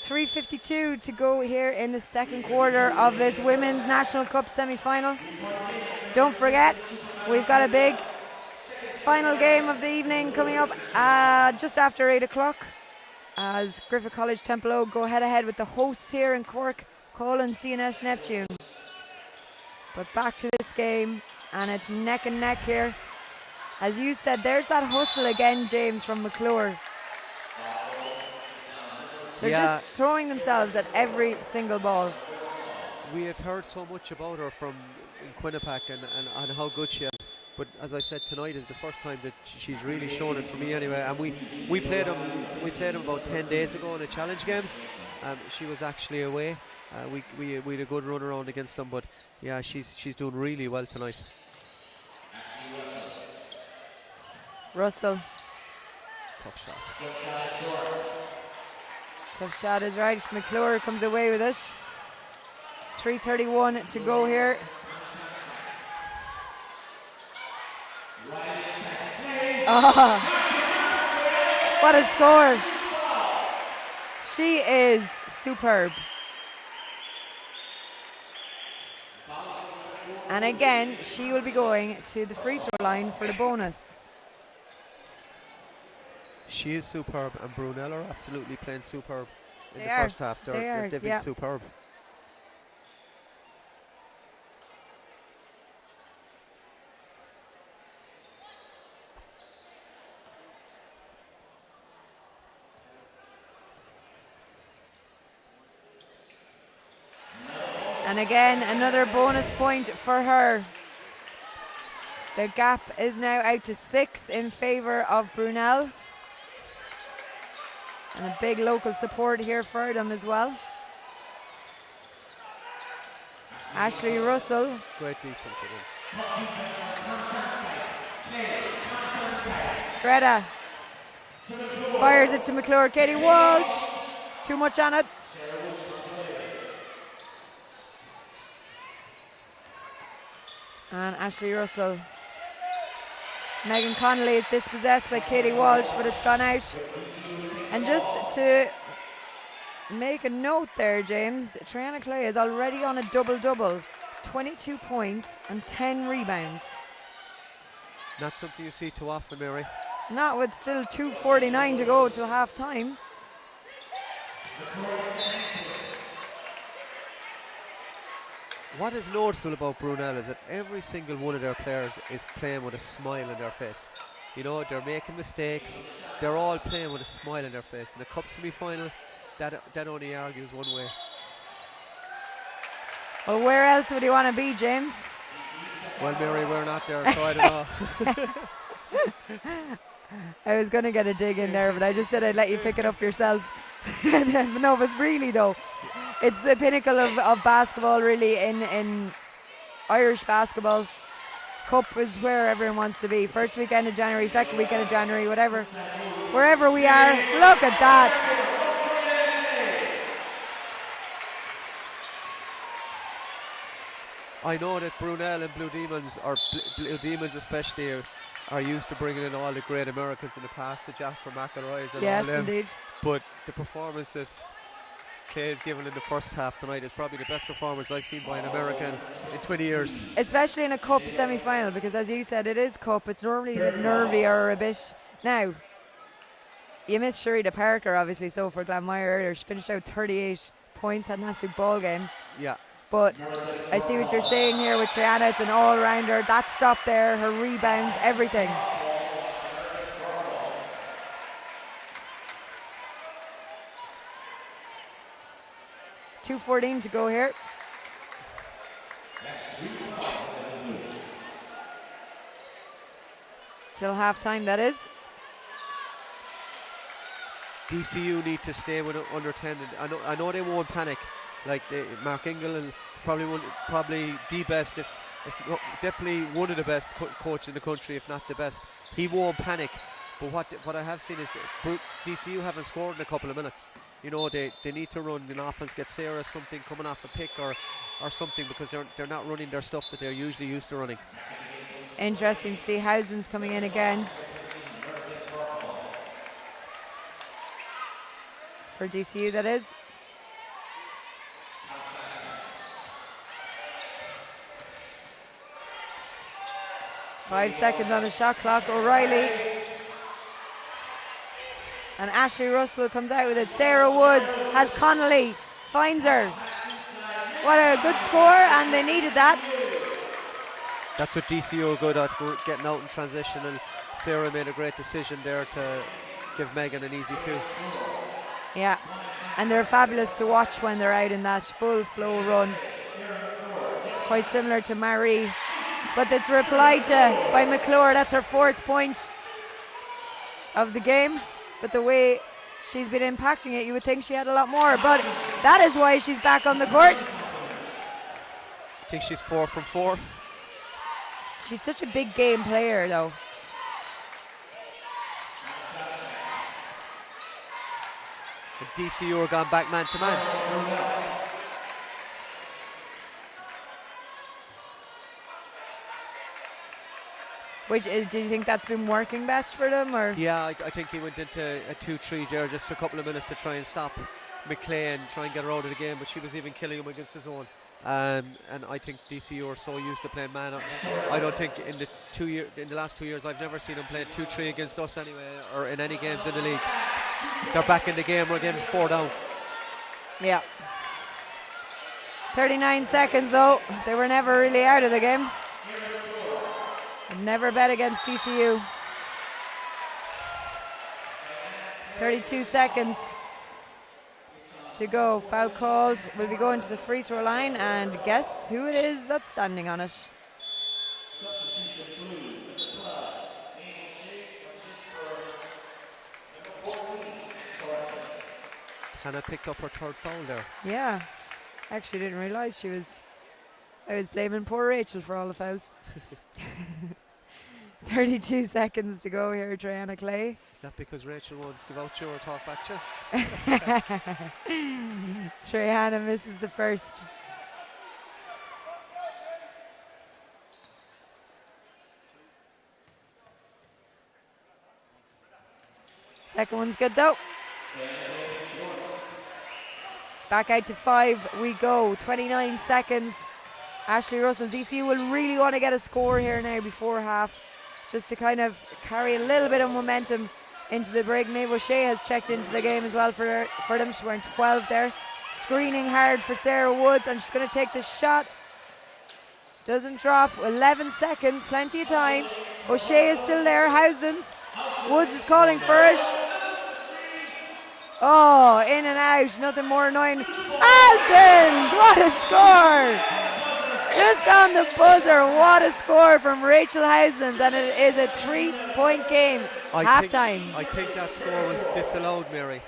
.352 to go here in the second quarter of this Women's National Cup semi-final. Don't forget, we've got a big final game of the evening coming up just after 8 o'clock as Griffith College Temple Oak go head-to-head with the hosts here in Cork, Colin CNS Neptune. But back to this game, and it's neck and neck here. As you said, there's that hustle again, James, from McClure. They're just throwing themselves at every single ball.
We have heard so much about her from Quinnipiac and how good she is. But as I said, tonight is the first time that she's really shown it for me anyway. And we played them about 10 days ago in a challenge game. She was actually away. We had a good run around against them, but yeah, she's doing really well tonight.
Russell.
Tough shot.
Tough shot is right. McClure comes away with it. 3:31 to go here Oh, what a score. She is superb. And again, she will be going to the free throw line for the bonus.
She is superb, and Brunell are absolutely playing superb in
They
the
are.
first half.
They've
They've
yeah.
been superb.
And again, another bonus point for her. The gap is now out to 6 in favour of Brunell. And a big local support here for them as well. Ashley Russell.
Great defense again.
Greta fires it to McClure. Katie Walsh. Too much on it. And Ashley Russell. Megan Connolly is dispossessed by Katie Walsh, but it's gone out. And just to make a note there, James, Triana Clay is already on a double-double. 22 points and 10 rebounds.
Not something you see too often, Mary.
Not with still 2:49 to go till half time.
What is noticeable about Brunell is that every single one of their players is playing with a smile on their face. You know, they're making mistakes. They're all playing with a smile on their face. In the cup semi-final, that only argues one way.
Well, where else would you want to be, James?
Well, Mary, we're not there, so I don't know.
I was going to get a dig in there, but I just said I'd let you pick it up yourself. No, but really though, it's the pinnacle of basketball really in Irish basketball. Cup is where everyone wants to be. First weekend of January, second weekend of January, whatever. Wherever we are, look at that.
I know that Brunell and Blue Demons, or Blue Demons especially, are used to bringing in all the great Americans in the past, the Jasper McElroys and
Yes,
all them.
indeed.
But the performance that Clay's given in the first half tonight is probably the best performance I've seen by an American in 20 years.
Especially in a cup semi-final, because as you said, it is cup. It's normally a bit nervier, a bit. Now, you missed Sharita Parker, obviously, so for Glanmire earlier. She finished out 38 points, had an absolute ball game.
Yeah.
But I see what you're saying here with Triana. It's an all-rounder. That stop there, her rebounds, everything. .2:14 to go here. Till half-time, that is.
DCU need to stay with under 10. And I know they won't panic. Like Mark Ingle is probably the best, if definitely one of the best coach in the country, if not the best. He won't panic. But what I have seen is that DCU haven't scored in a couple of minutes. You know, they need to run an offense, get Sarah something coming off a pick or something, because they're not running their stuff that they're usually used to running.
Interesting to see Housen's coming in again. For DCU, that is. Five seconds on the shot clock. O'Reilly. And Ashley Russell comes out with it. Sarah Woods has Connolly. Finds her. What a good score, and they needed that.
That's what DCU are good at, getting out in transition, and Sarah made a great decision there to give Megan an easy two.
Yeah, and they're fabulous to watch when they're out in that full flow run. Quite similar to Marie. But it's replied to by McClure. That's her 4th point of the game. But the way she's been impacting it, you would think she had a lot more. But that is why she's back on the court.
I think she's 4 from 4.
She's such a big game player, though.
And DCU are gone back man to man.
Which do you think that's been working best for them, or?
Yeah, I think he went into a 2-3 there just for a couple of minutes to try and stop McLean, try and get her out of the game, but she was even killing him against his own. And I think DCU are so used to playing man. I don't think in the last 2 years I've never seen them play 2-3 against us anyway, or in any games in the league. They're back in the game. We're getting 4 down.
Yeah. 39 seconds though. They were never really out of the game. I've never bet against DCU. 32 seconds to go. Foul called. We'll be going to the free throw line, and guess who it is that's standing on it?
Hannah picked up her 3rd foul there.
Yeah. Actually didn't realise I was blaming poor Rachel for all the fouls. 32 seconds to go here, Triana Clay.
Is that because Rachel won't give out you or talk back to you?
Triana misses the first. Second one's good though. Back out to 5 we go. 29 seconds. Ashley Russell, DCU will really want to get a score here now before half, just to kind of carry a little bit of momentum into the break. Maeve O'Shea has checked into the game as well for them. She's wearing 12 there. Screening hard for Sarah Woods, and she's going to take the shot. Doesn't drop. 11 seconds, plenty of time. O'Shea is still there. Housdens. Woods is calling for it. Oh, in and out. Nothing more annoying. Housdens! What a score! Just on the buzzer, what a score from Rachel Housdens, and it is a 3-point game. Half-time.
I think that score was disallowed, Mary.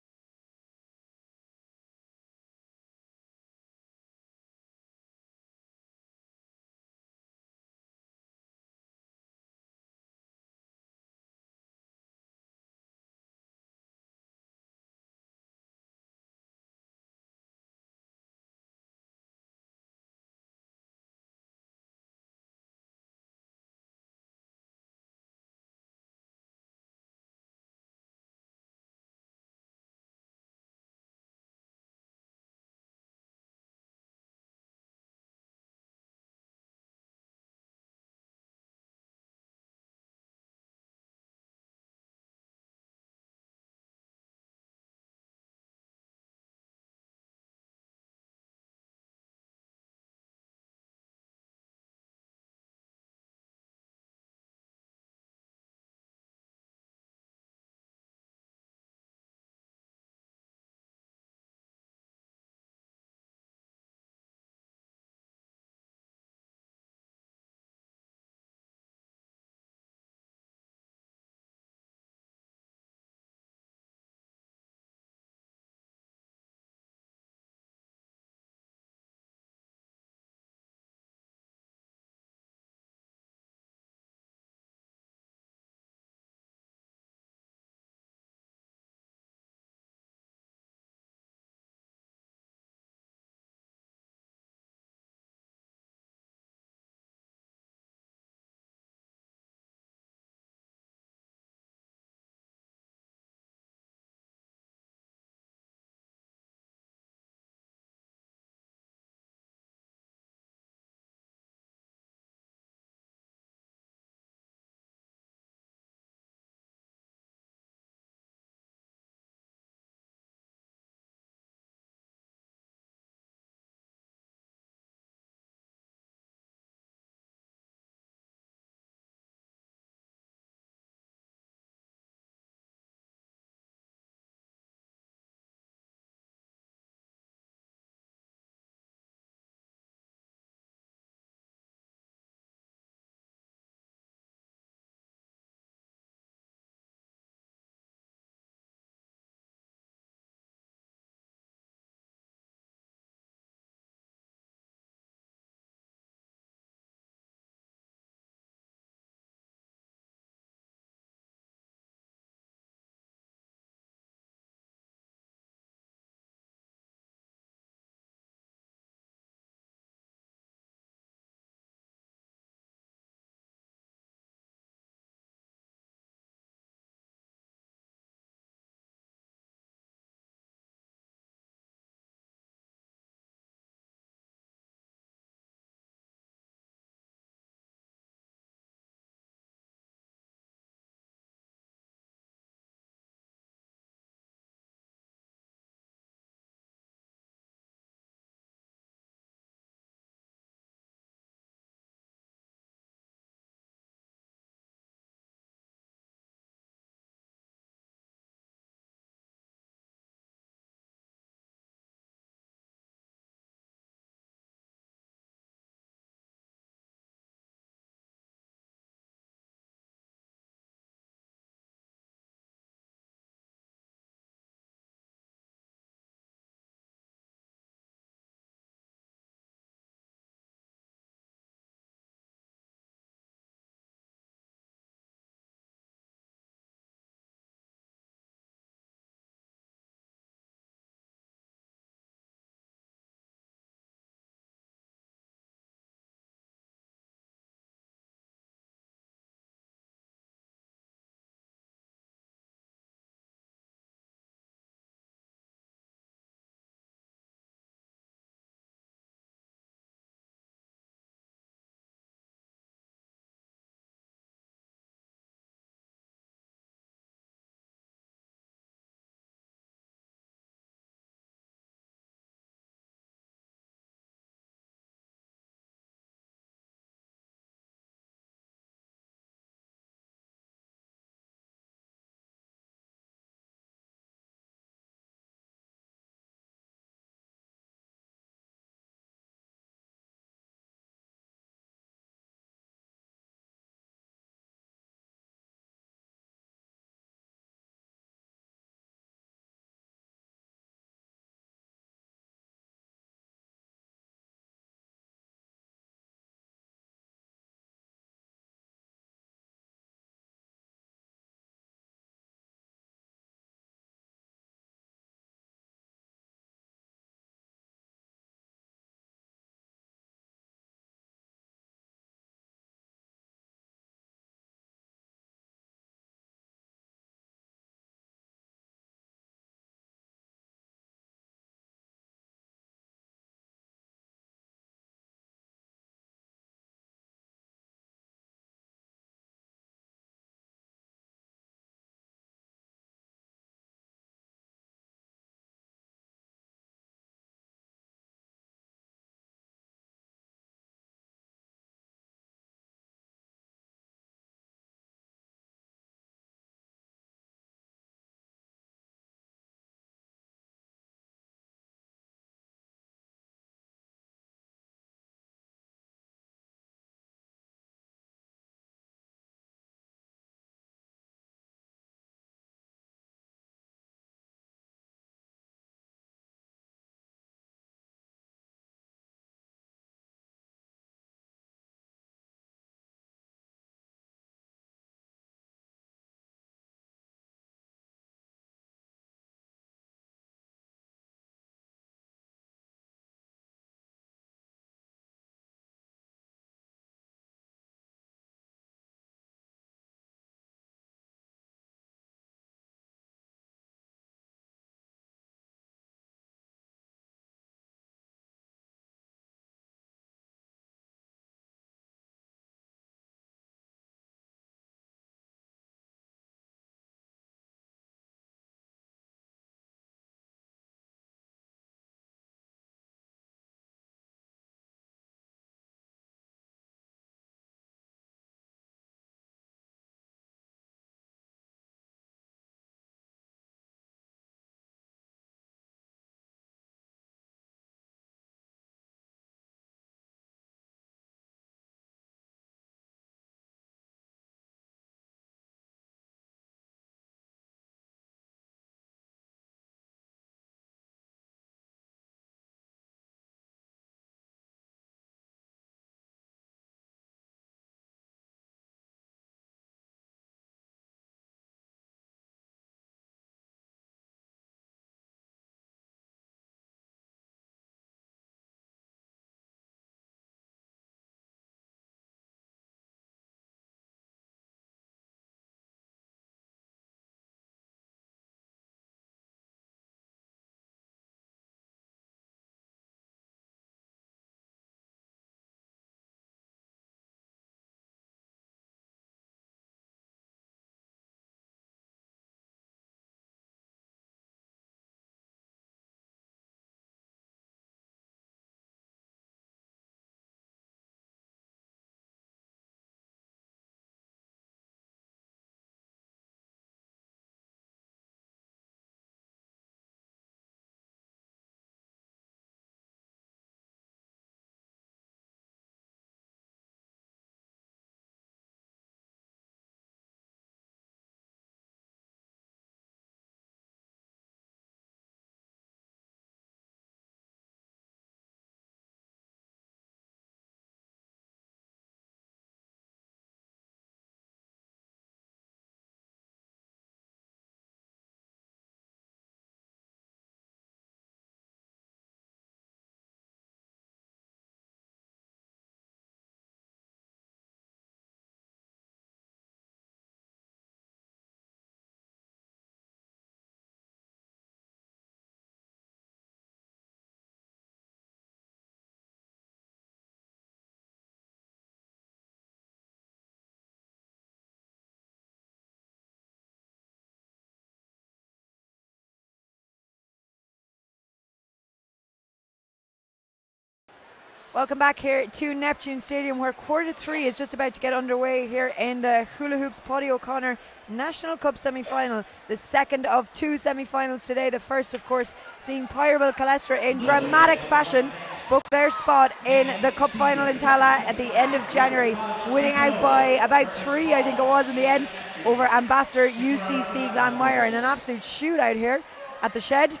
Welcome back here to Neptune Stadium, where quarter 3 is just about to get underway here in the Hula Hoops Paudie O'Connor National Cup semi-final. The second of 2 semi-finals today. The first, of course, seeing Pyrebil Calestra in dramatic fashion book their spot in the cup final in Tala at the end of January, winning out by about 3, I think it was in the end, over Ambassador UCC Glanmire in an absolute shootout here at the Shed.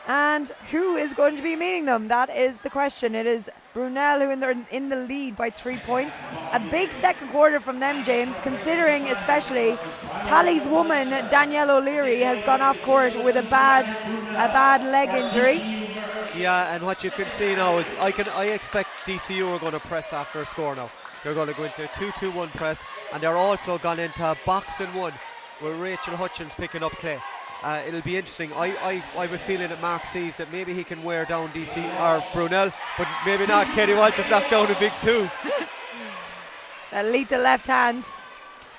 And who is going to be meeting them? That is the question. It is Brunell who are in the lead by 3 points. A big second quarter from them, James, considering especially Tally's woman, Danielle O'Leary, has gone off court with a bad leg injury.
Yeah, and what you can see now is I expect DCU are going to press after a score now. They're going to go into a 2-2-1 press, and they're also gone into a boxing one with Rachel Hutchins picking up Clay. It'll be interesting. I have a feeling that Mark sees that maybe he can wear down DC or Brunell, but maybe not. Katie Walsh just knocked down a big 2.
That lethal left hand.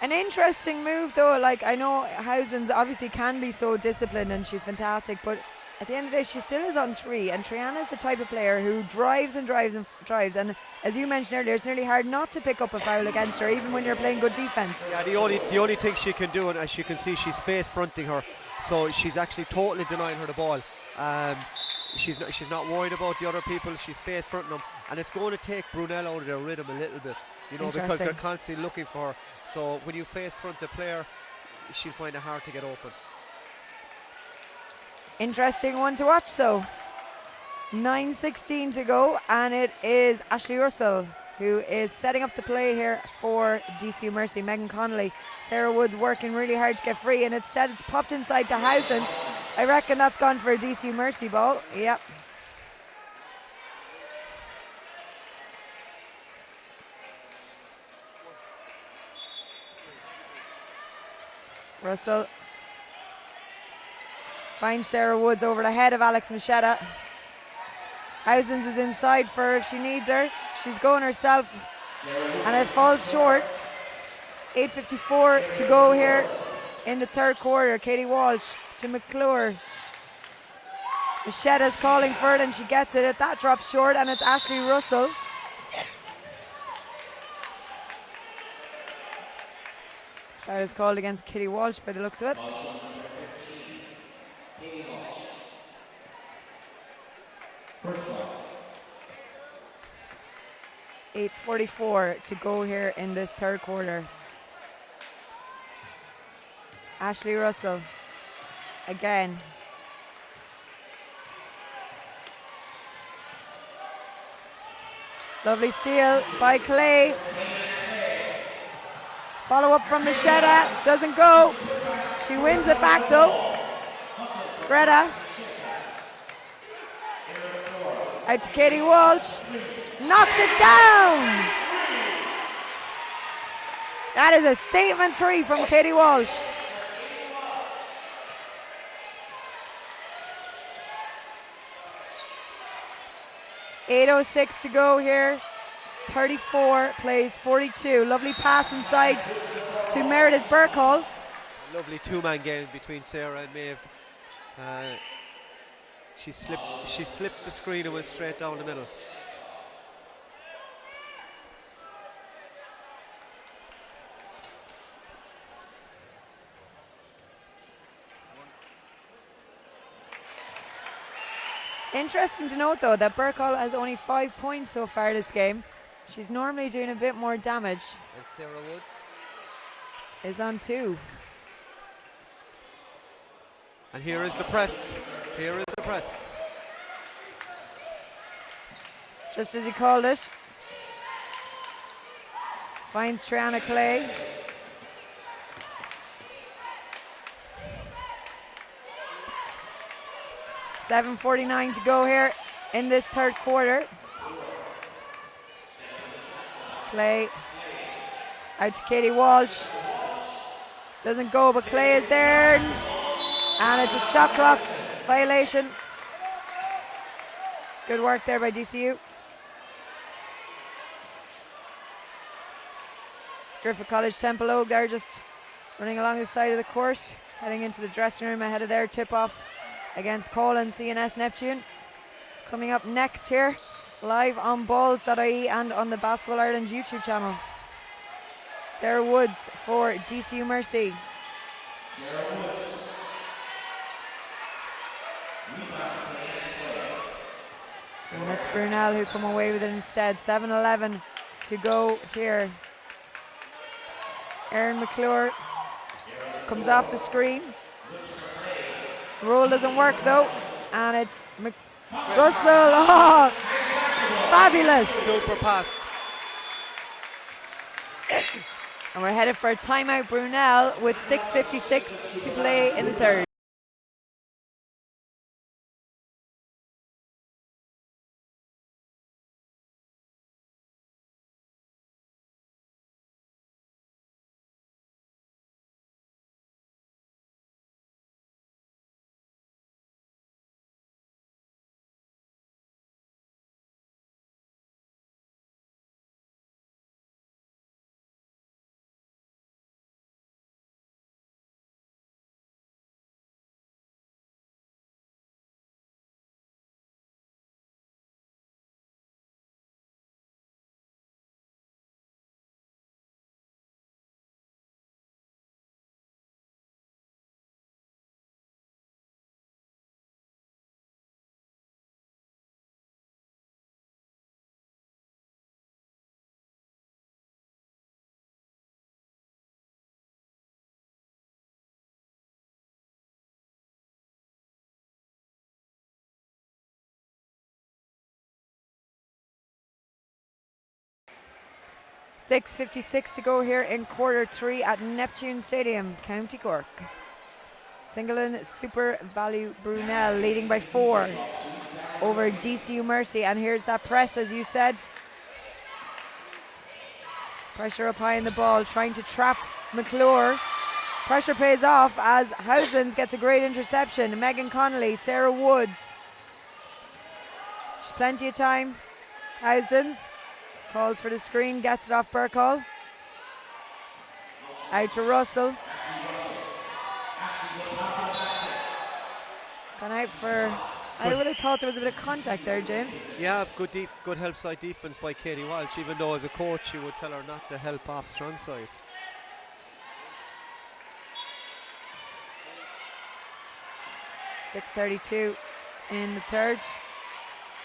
An interesting move though. Like, I know Housens obviously can be so disciplined and she's fantastic, but at the end of the day she still is on 3, and Triana is the type of player who drives and drives and drives, and as you mentioned earlier, it's nearly hard not to pick up a foul against her even when you're playing good defense.
Yeah, the only thing she can do, and as you can see, she's face fronting her, so she's actually totally denying her the ball. She's not worried about the other people. She's face fronting them, and it's going to take Brunell out of their rhythm a little bit, you know, because they're constantly looking for her. So when you face front the player, she'll find it hard to get open.
Interesting one to watch though. 9:16 to go, and it is Ashley Russell who is setting up the play here for DCU Mercy. Megan Connolly, Sarah Woods working really hard to get free, and instead it's popped inside to Housens. I reckon that's gone for a DCU Mercy ball. Yep. Russell finds Sarah Woods over the head of Alex Machetta. Housens is inside for her if she needs her. She's going herself, and it falls short. 8:54 to go here in the third quarter. Katie Walsh to McClure. Machetta's calling for it, and she gets it. That drops short, and it's Ashley Russell. That is called against Katie Walsh by the looks of it. 8:44 to go here in this third quarter. Ashley Russell again. Lovely steal by Clay. Follow up from Machetta, doesn't go. She wins it back though. Greta. Out to Katie Walsh. Knocks it down. That is a statement 3 from Katie Walsh. .806 to go here. 34 plays 42. Lovely pass inside to Meredith Burkhall.
Lovely two-man game between Sarah and Maeve. She slipped the screen and went straight down the middle.
Interesting to note though that Burkhall has only 5 points so far this game. She's normally doing a bit more damage.
And Sarah Woods
is on 2.
And here is the press. Here is the press.
Just as he called it. Finds Triana Clay. .749 to go here in this third quarter. Clay out to Katie Walsh. Doesn't go, but Clay is there. And it's a shot clock violation. Good work there by DCU. Griffith College Temple Oak there just running along the side of the court, heading into the dressing room ahead of their tip-off against Colin CNS Neptune. Coming up next here, live on balls.ie and on the Basketball Ireland YouTube channel. Sarah Woods for DCU Mercy.
Sarah Woods. Rebound,
And it's Brunell who come away with it instead. 7:11 to go here. Erin McClure comes off the screen. Roll doesn't work though, and it's Russell. Oh, fabulous!
Super pass.
And we're headed for a timeout, Brunell, with 6:56 to play in the third. .56 to go here in quarter three at Neptune Stadium, County Cork. Singleton SuperValu Brunell leading by 4 over DCU Mercy. And here's that press, as you said. Pressure up high in the ball, trying to trap McClure. Pressure pays off as Houslands gets a great interception. Megan Connolly, Sarah Woods. There's plenty of time. Houslands calls for the screen, gets it off Burkall. Out to Russell. Gone out for, I would have thought there was a bit of contact there, James.
Yeah, good help side defense by Katie Walsh, even though as a coach you would tell her not to help off strong side. .6:32 in the third.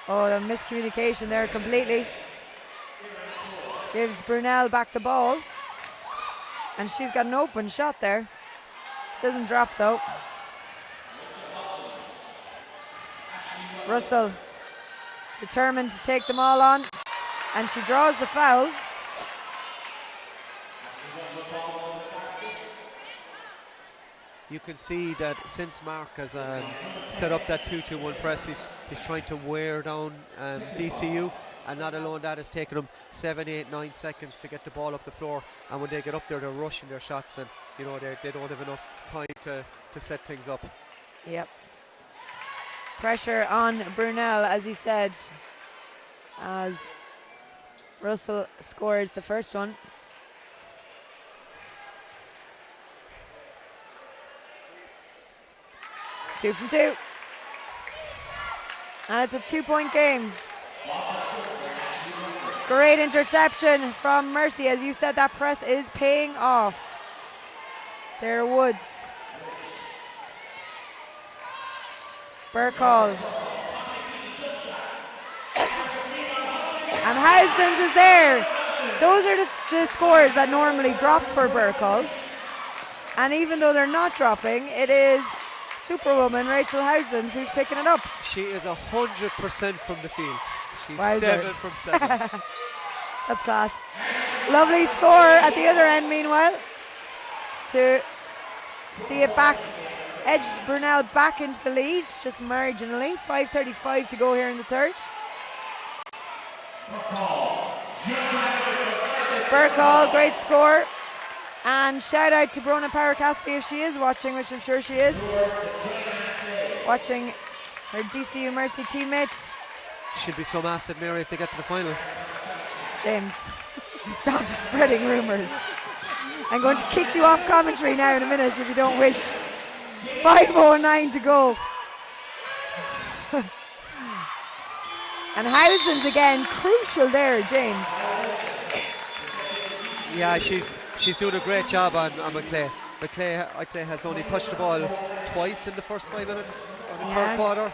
Oh, the miscommunication there completely. Gives Brunell back the ball. And she's got an open shot there. Doesn't drop though. Russell determined to take them all on. And she draws the foul. You can see that since Mark has set up that 2-2-1 press, he's trying to wear down DCU, and not alone that, it's taken them 7, 8, 9 seconds to get the ball up the floor, and when they get up there they're rushing their shots, then you know they don't have enough time to set things up.
Yep. Pressure on Brunell, as he said, as Russell scores the first one. Two from two. And it's a 2-point game. Great interception from Mercy. As you said, that press is paying off. Sarah Woods. Burkall. And Houslands is there. Those are the scores that normally drop for Burkall. And even though they're not dropping, it is Superwoman Rachel Houslands who's picking it up.
She is 100% from the field. She's
Wowzer.
7 from 7.
That's class. Lovely score at the other end, meanwhile, to see it back, edge Brunell back into the lead, just marginally. 5:35 to go here in the third. Burkall, great score. And shout out to Brona Power Cassidy if she is watching, which I'm sure she is. Watching her DCU Mercy teammates.
Should be some asset, Mary, if they get to the final.
James, stop spreading rumours. I'm going to kick you off commentary now in a minute if you don't wish. 5:09 to go. And Housen's again crucial there, James.
Yeah, she's doing a great job on McClay. McClay, I'd say, has only touched the ball twice in the first 5 minutes of the third quarter.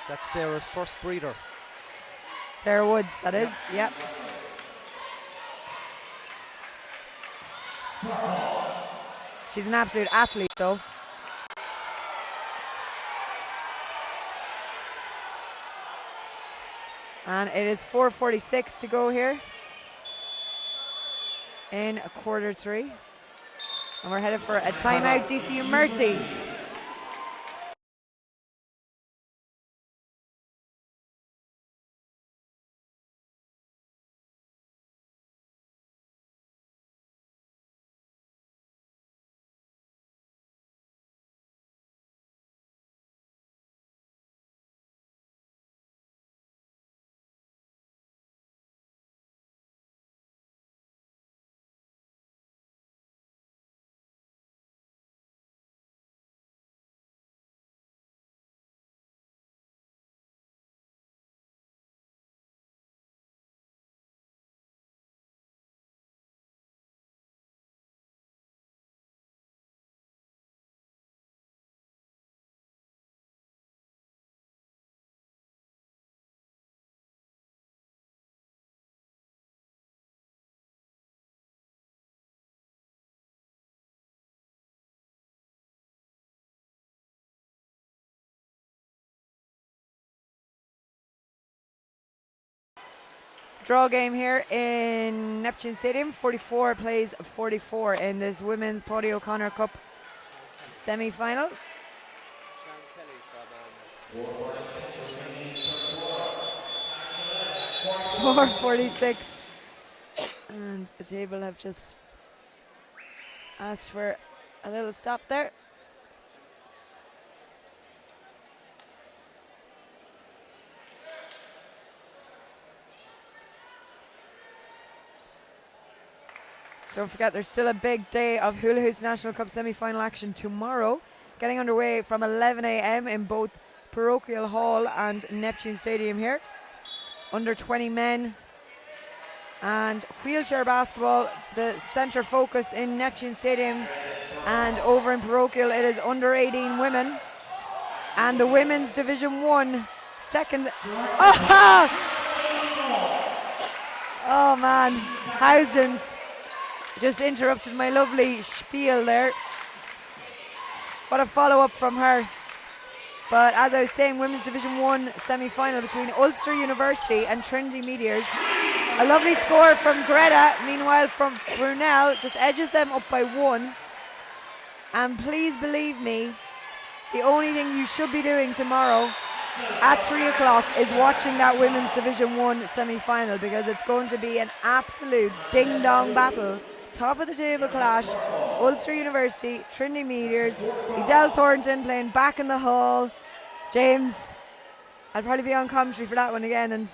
That's Sarah's first breather.
Sarah Woods, that is. Yep. She's an absolute athlete, though. And it is 4:46 to go here in quarter 3. And we're headed for a timeout, DCU Mercy. Draw game here in Neptune Stadium. 44 plays 44 in this Women's Paudie O'Connor Cup semi-final. 4:46, and the table have just asked for a little stop there. Don't forget, there's still a big day of Hula Hoops National Cup semi-final action tomorrow, getting underway from 11 a.m. in both Parochial Hall and Neptune Stadium here. Under 20 men and wheelchair basketball, the centre focus in Neptune Stadium, and over in Parochial it is under 18 women. And the Women's Division 1 second. Oh man, Housden's just interrupted my lovely spiel there. What a follow-up from her. But as I was saying, Women's Division 1 semi-final between Ulster University and Trinity Meteors. A lovely score from Greta, meanwhile from Brunell, just edges them up by 1. And please believe me, the only thing you should be doing tomorrow at 3 o'clock is watching that Women's Division 1 semi-final, because it's going to be an absolute ding-dong battle. Top of the table clash, Ulster University, Trinity Meteors, Edel Thornton playing back in the hall. James, I'll probably be on commentary for that one again and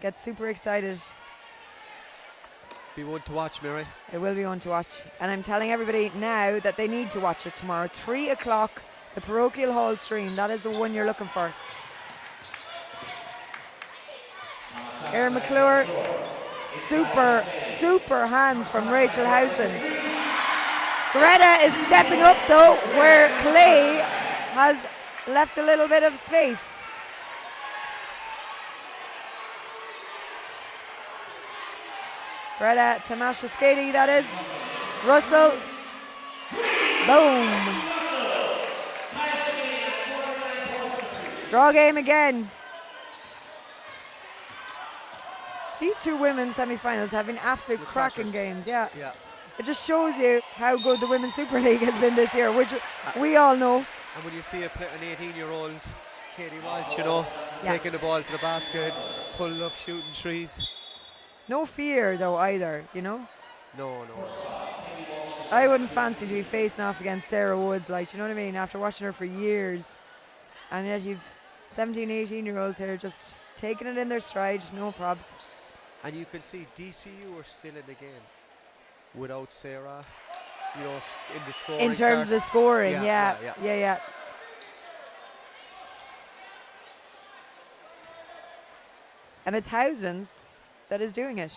get super excited.
Be one to watch, Mary.
It will be one to watch. And I'm telling everybody now that they need to watch it tomorrow. 3 o'clock, the Parochial Hall stream. That is the one you're looking for. Erin McClure. Super hands from Rachel Housen. Greta is stepping up though, where Clay has left a little bit of space. Greta Tamashevsky, that is. Russell. Boom. Draw game again. These two women's semi-finals have been absolute cracking games, yeah. It just shows you how good the Women's Super League has been this year, which we all know.
And when you see an 18-year-old Katie Walsh, you know, taking the ball to the basket, pulling up, shooting threes.
No fear though either, you know?
No.
I wouldn't fancy to be facing off against Sarah Woods, like, you know what I mean? After watching her for years. And yet you've 17, 18-year-olds here just taking it in their stride, no probs.
And you can see DCU are still in the game. without Sarah, you know, in the scoring.
In terms of the
starts.
scoring,
Yeah,
yeah. And it's Housens that is doing it.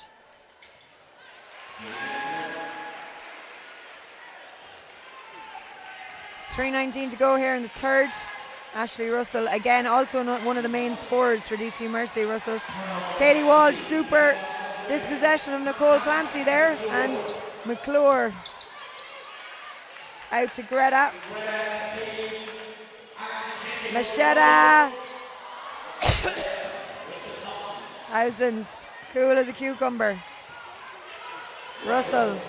.319 to go here in the third. Ashley Russell, again, also not one of the main scorers for DC Mercy. Russell. Katie Walsh, super dispossession of Nicole Clancy there. And McClure out to Greta. Machetta. Housens, cool as a cucumber. Russell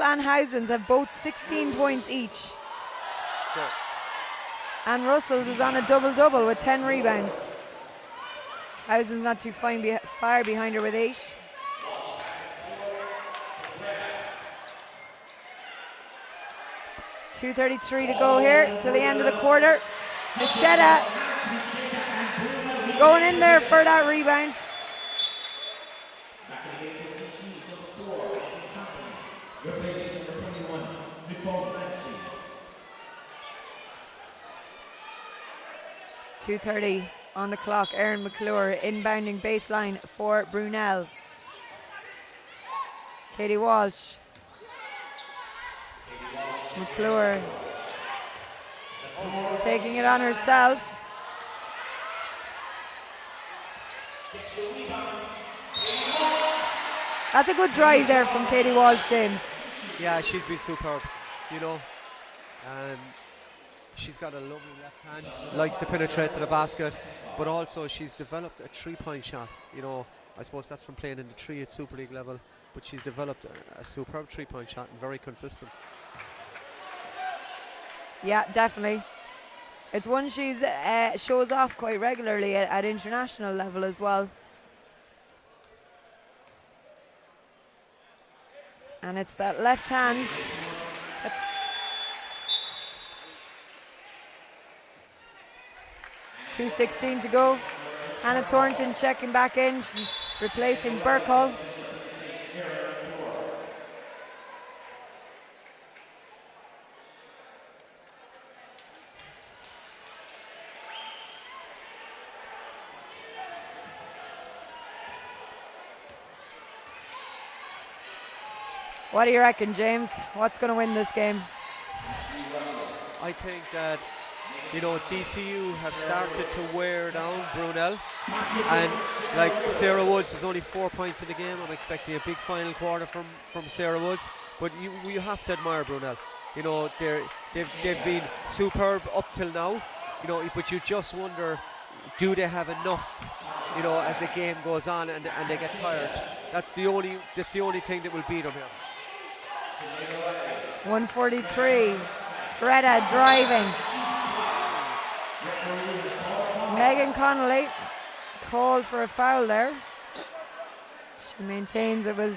and Housens have both 16 points each.
Good.
And Russell's is on a double-double with 10 rebounds. Housens not too far behind her with 8. .233 to go here till the end of the quarter. Machetta going in there for that rebound.
Replacing number 21, Nicole Clancy.
2:30 on the clock. Erin McClure inbounding baseline for Brunell. Katie Walsh. McClure taking it on herself. That's a good drive there from Katie Walsh, James.
Yeah, she's been superb, you know. She's got a lovely left hand, likes to penetrate to the basket, but also she's developed a 3-point shot. You know, I suppose that's from playing in the 3 at Super League level, but she's developed a superb 3-point shot and very consistent.
Yeah, definitely. It's one she's shows off quite regularly at international level as well. And it's that left hand. 2:16 to go. Hannah Thornton checking back in. She's replacing Burkle. What do you reckon, James? What's going to win this game?
I think that, you know, DCU have started to wear down Brunell, and like Sarah Woods is only 4 points in the game. I'm expecting a big final quarter from Sarah Woods, but you have to admire Brunell. You know, they've been superb up till now. You know, but you just wonder, do they have enough? You know, as the game goes on and they get tired. That's the only thing that will beat them here.
143. Greta driving. Megan Connolly called for a foul there. She maintains it was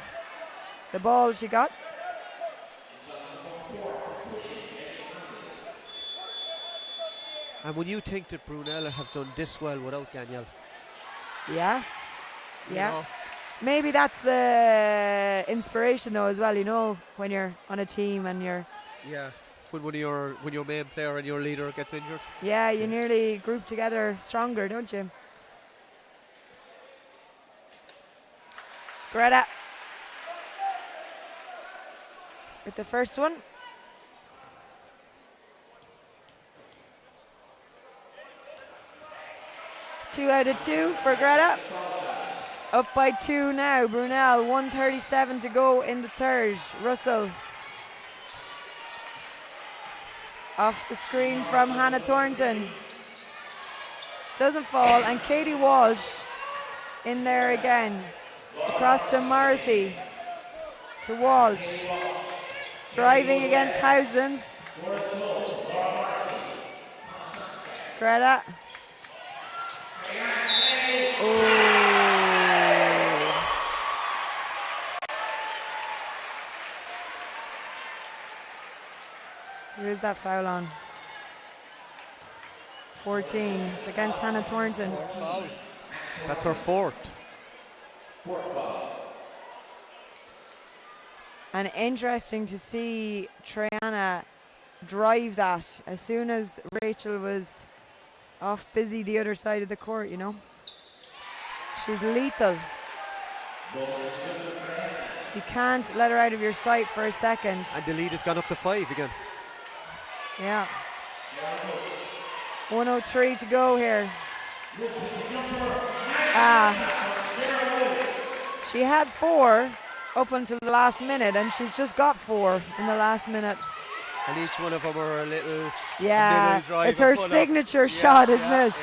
the ball she got.
And when you think that Brunel have done this well without Danielle.
Yeah.
You
Yeah.
know,
Maybe that's the inspiration though as well, you know, when you're on a team and you're
yeah. When your main player and your leader gets injured.
yeah, you nearly group together stronger, don't you? Greta with the first one. Two out of two for Greta. Up by 2 now, Brunel, 1:37 to go in the third. Russell. Off the screen from Hannah Thornton. Doesn't fall, and Katie Walsh in there again. Across to Morrissey. To Walsh. Driving against Housens. Greta. Oh. Who is that foul on? 14. It's against Hannah Thornton.
That's her fourth.
And interesting to see Triana drive that as soon as Rachel was off busy the other side of the court, you know. She's lethal. You can't let her out of your sight for a second.
And the lead has gone up to 5 again.
Yeah. 1:03 to go here. She had 4 up until the last minute, and she's just got 4 in the last minute.
And each one of them are a little drive.
It's her signature shot, isn't it?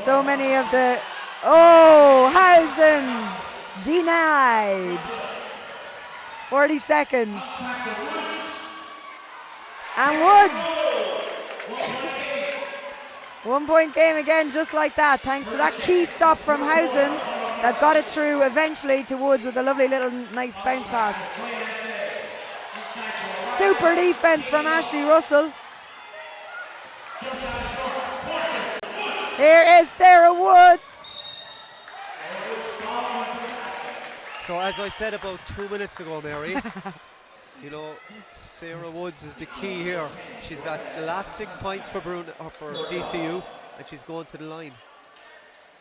So many of the... Oh, Housden's denied. 40 seconds. And Woods. 1 point game again, just like that, thanks to that key stop from Housden's that got it through eventually to Woods with a lovely little nice bounce pass. Super defense from Ashley Russell. Here is Sarah Woods.
So as I said about 2 minutes ago, Mary, you know, Sarah Woods is the key here. She's got the last 6 points for DCU, and she's going to the line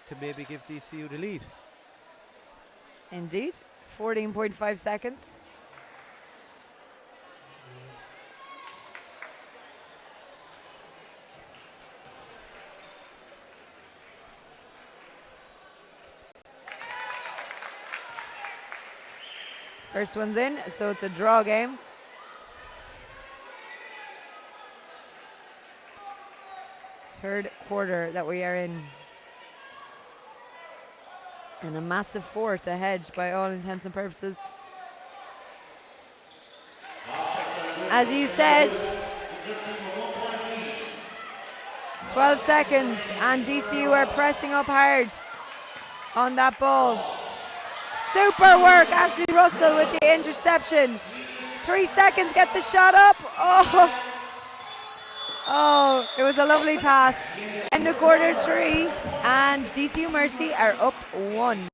to maybe give DCU the lead.
Indeed, 14.5 seconds. First one's in, so it's a draw game. Third quarter that we are in. And a massive fourth ahead by all intents and purposes. As you said, 12 seconds and DCU are pressing up hard on that ball. Super work, Ashley Russell with the interception. 3 seconds, get the shot up. Oh, it was a lovely pass. End of quarter 3, and DCU Mercy are up 1.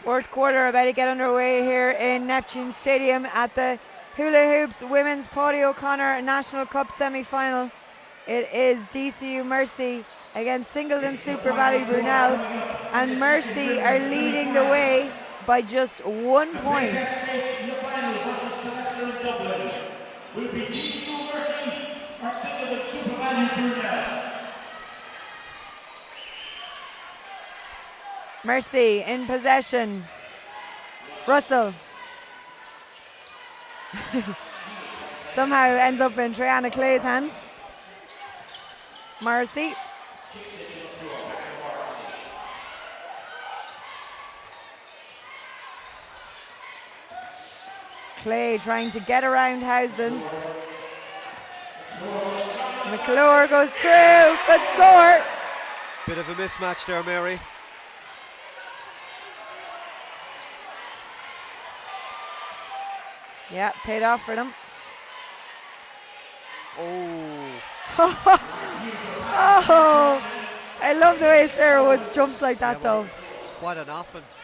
Fourth quarter about to get underway here in Neptune Stadium at the Hula Hoops Women's Paudie O'Connor National Cup semi-final. It is DCU Mercy against Singleton SuperValu Brunell, and Mercy are leading the way by just 1 point.
Will be DCU Mercy or Singleton SuperValu Brunell.
Mercy in possession. Russell. Somehow ends up in Triana Clay's hands. Mercy. Clay trying to get around Housden's. McClure goes through. Good score.
Bit of a mismatch there, Mary.
Yeah, paid off for them.
Oh.
Oh, I love the way Sarah Woods jumps like that, though.
What an offense.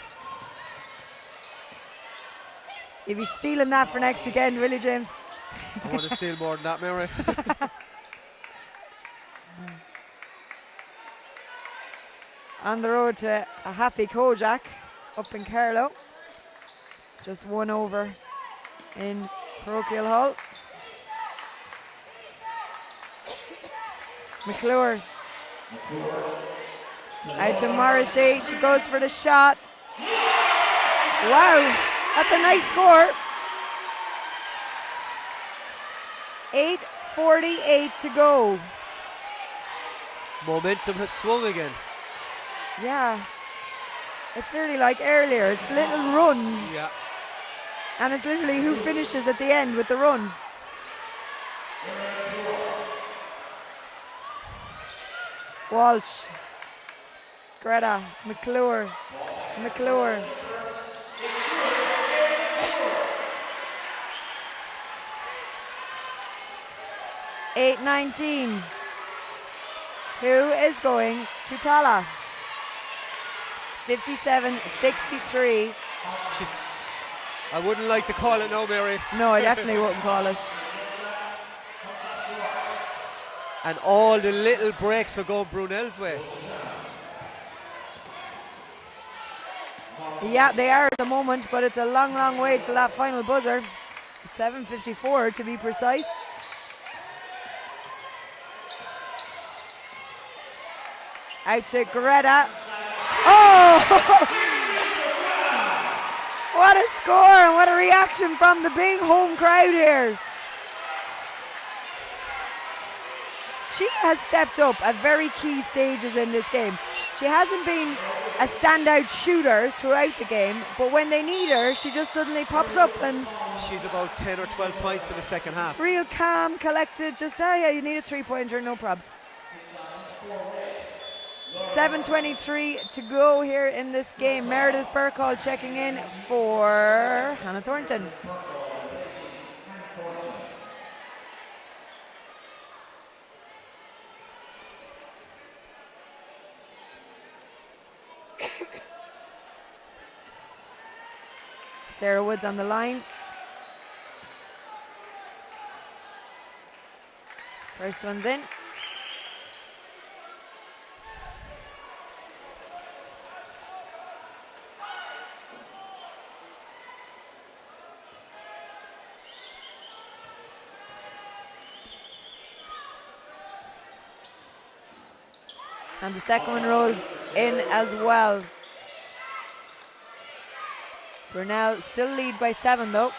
You'll be stealing that for next weekend, will you, James?
I want to steal more than that, Mary.
On the road to a happy Kojak up in Carlow. Just 1 over in Parochial Hall. McClure. Out to Morrissey. She goes for the shot. Wow, that's a nice score. 8:48 to go.
Momentum has swung again.
Yeah. It's literally like earlier. It's little runs.
Yeah.
And it's literally who finishes at the end with the run. Walsh. Greta. McClure. 8:19. Who is going to Tala? 57-63.
I wouldn't like to call it now, Mary.
No, I definitely wouldn't call it.
And all the little breaks are going Brunell's way.
Yeah, they are at the moment, but it's a long, long way to that final buzzer. 7:54 to be precise. Out to Greta. Oh! What a score and what a reaction from the big home crowd here. She has stepped up at very key stages in this game. She hasn't been a standout shooter throughout the game, but when they need her, she just suddenly pops up and
She's about 10 or 12 points in the second half.
real calm, collected, just, oh yeah, you need a 3-pointer, no probs. 7:23 to go here in this game. Meredith Burkall checking in for Hannah Thornton. Sarah Woods on the line. First one's in. And the second one rolls in as well. Brunell still lead by 7 though.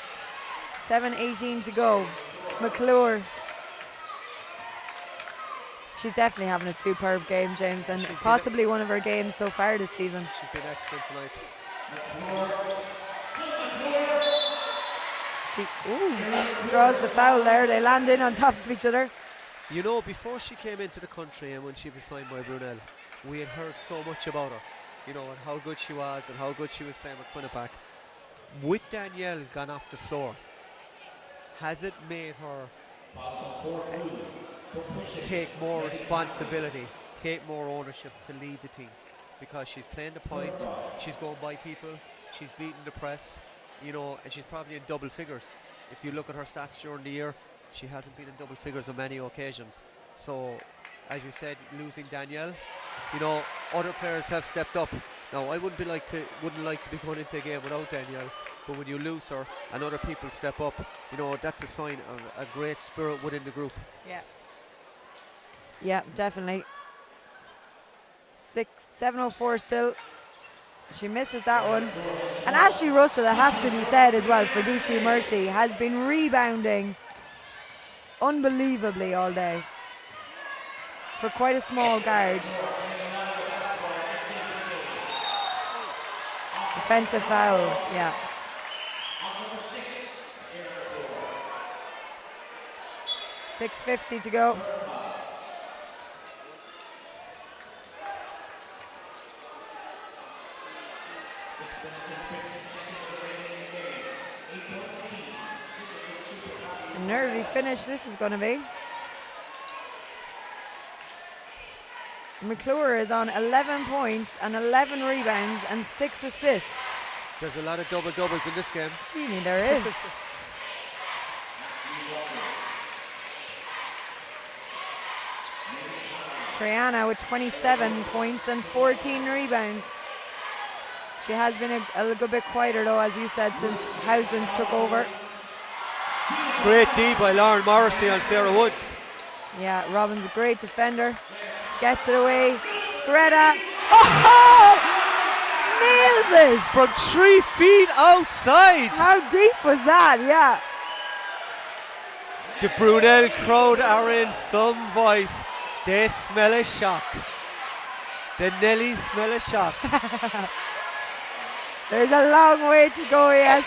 7:18 to go. McClure. She's definitely having a superb game, James, and possibly one of her games so far this season.
She's been excellent tonight.
She draws the foul there. They land in on top of each other.
You know, before she came into the country and when she was signed by Brunel, we had heard so much about her, you know, and how good she was and how good she was playing with Quinnipiac. With Danielle gone off the floor, has it made her take more responsibility, take more ownership to lead the team? Because she's playing the point, she's going by people, she's beating the press, you know, and she's probably in double figures. If you look at her stats during the year, she hasn't been in double figures on many occasions. So, as you said, losing Danielle, you know, other players have stepped up. Now, I wouldn't like to be going into a game without Danielle, but when you lose her and other people step up, you know, that's a sign of a great spirit within the group.
Yeah. Yeah, definitely. 7:04 still. She misses that one. And Ashley Russell, it has to be said as well, for DCU Mercy, has been rebounding unbelievably all day for quite a small guard. Defensive foul, yeah. $6:50 to go. A nervy finish this is going to be. McClure is on 11 points and 11 rebounds and 6 assists.
There's a lot of double-doubles in this game.
Genie, there is. Triana with 27 points and 14 rebounds. She has been a little bit quieter though, as you said, since Houslands took over.
Great D by Lauren Morrissey on Sarah Woods.
Yeah, Robin's a great defender. Gets it away. Greta. Oh! Nails it!
From 3 feet outside.
How deep was that? Yeah.
The Brunel crowd are in some voice. They smell a shock. The Nelly smell a shock.
There's a long way to go yet.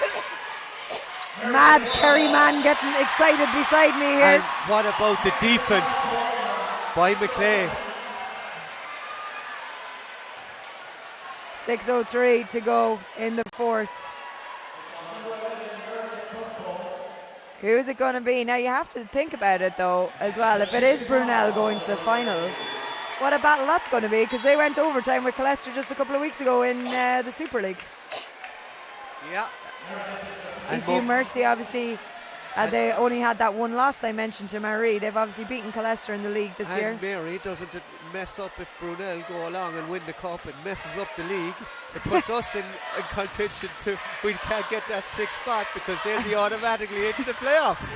Mad Kerry man getting excited beside me here.
And what about the defense by McClay?
6:03 to go in the fourth. Who's it going to be? Now you have to think about it though as well. If it is Brunel going to the final, what a battle that's going to be, because they went overtime with Colester just a couple of weeks ago in the Super League.
Yeah.
DCU Mercy obviously, they only had that one loss I mentioned to Marie. They've obviously beaten Colester in the league this year.
And Mary doesn't mess up if Brunel go along and win the cup. It messes up the league. It puts us in contention to, we can't get that 6th spot because they'll be automatically into the playoffs.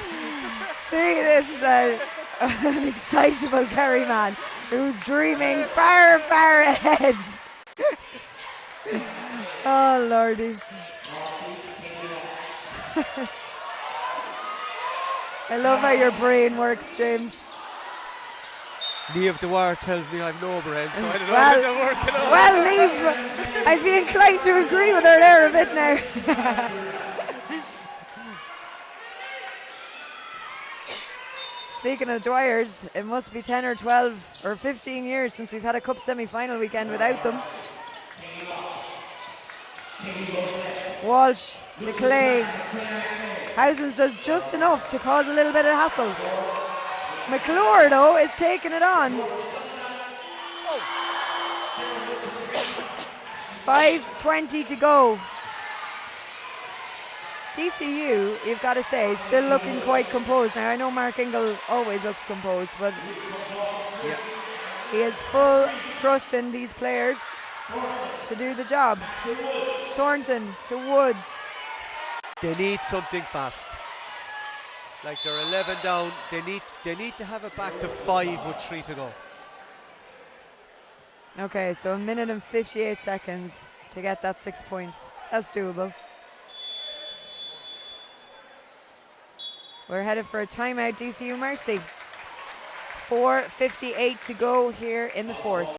See, this is an excitable Kerry man who's dreaming far, far ahead. Oh, Lordy. I love how your brain works, James.
Niamh Dwyer tells me I've no brain, so I don't know
Well,
if it's working out.
well, Niamh, I'd be inclined to agree with her there a bit now. Speaking of Dwyers, it must be 10 or 12 or 15 years since we've had a cup semi-final weekend without them. Walsh, McClay. Houslands does just enough to cause a little bit of hassle. McClure, though, is taking it on. 5:20 to go. DCU, you've got to say, still looking quite composed. Now, I know Mark Ingle always looks composed, but he has full trust in these players to do the job. Thornton to Woods.
They need something fast. Like they're 11 down. They need to have it back to 5 with 3 to go.
Okay, so 1 minute and 58 seconds to get that 6 points. That's doable. We're headed for a timeout, DCU Mercy. 4:58 to go here in the fourth.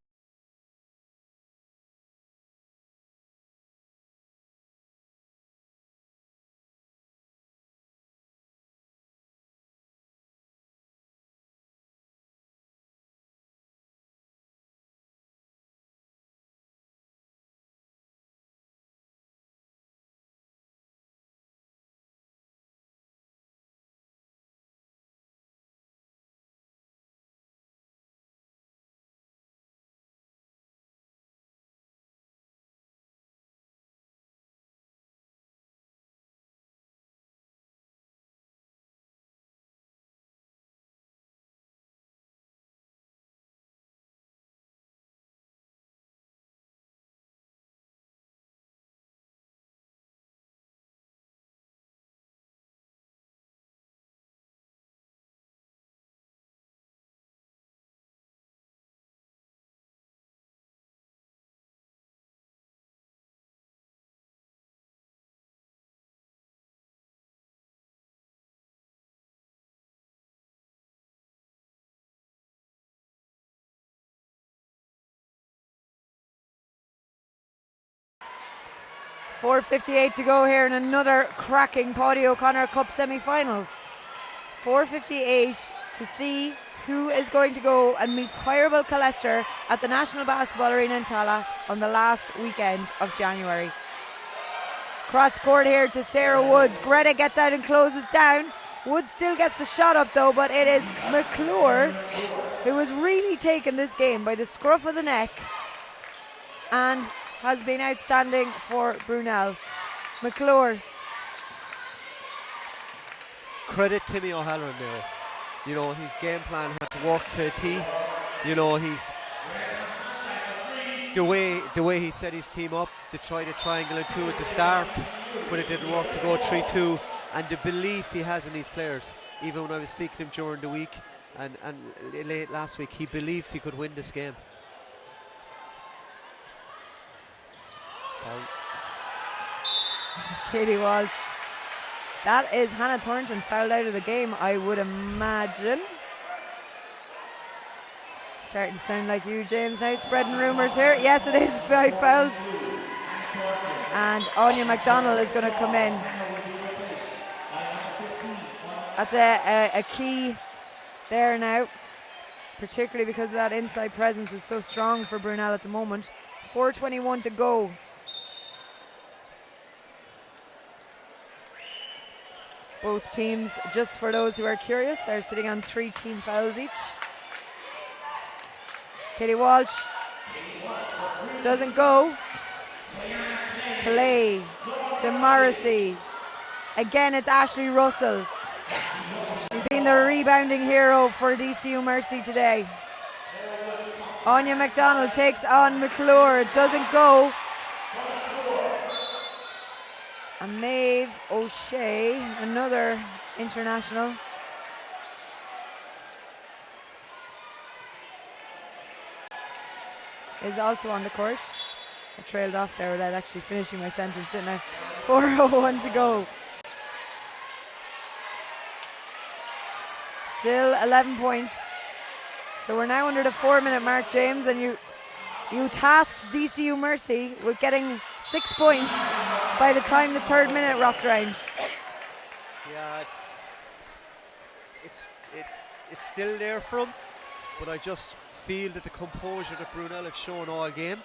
.458 to go here in another cracking Paudie O'Connor Cup semi-final. 4:58 to see who is going to go and meet Pirable Colester at the National Basketball Arena in Tala on the last weekend of January. Cross court here to Sarah Woods. Greta gets out and closes down. Wood still gets the shot up though, but it is McClure who was really taken this game by the scruff of the neck and has been outstanding for Brunel. McClure.
Credit Timmy O'Halloran there. You know, his game plan has worked to a T. You know, he's the way he set his team up to try the triangle and 2 at the start, but it didn't work to go 3-2. And the belief he has in these players, even when I was speaking to him during the week and late last week, he believed he could win this game.
Katie Walsh. That is Hannah Thornton fouled out of the game, I would imagine. Starting to sound like you, James, now spreading rumours here. Yes, it is 5 fouls. And Anya McDonald is going to come in. That's a key there now, particularly because that inside presence is so strong for Brunel at the moment. 4:21 to go. Both teams, just for those who are curious, are sitting on 3 team fouls each. Katie Walsh doesn't go. Play to Morrissey. Again, it's Ashley Russell. She's been the rebounding hero for DCU Mercy today. Anya McDonald takes on McClure. Doesn't go. And Maeve O'Shea, another international. Is also on the court. I trailed off there without actually finishing my sentence, didn't I? 4:01 to go. Still 11 points. So we're now under the 4-minute mark, James, and you tasked DCU Mercy with getting 6 points by the time the 3rd minute rocked around.
Yeah, it's still there for him, but I just feel that the composure that Brunel have shown all game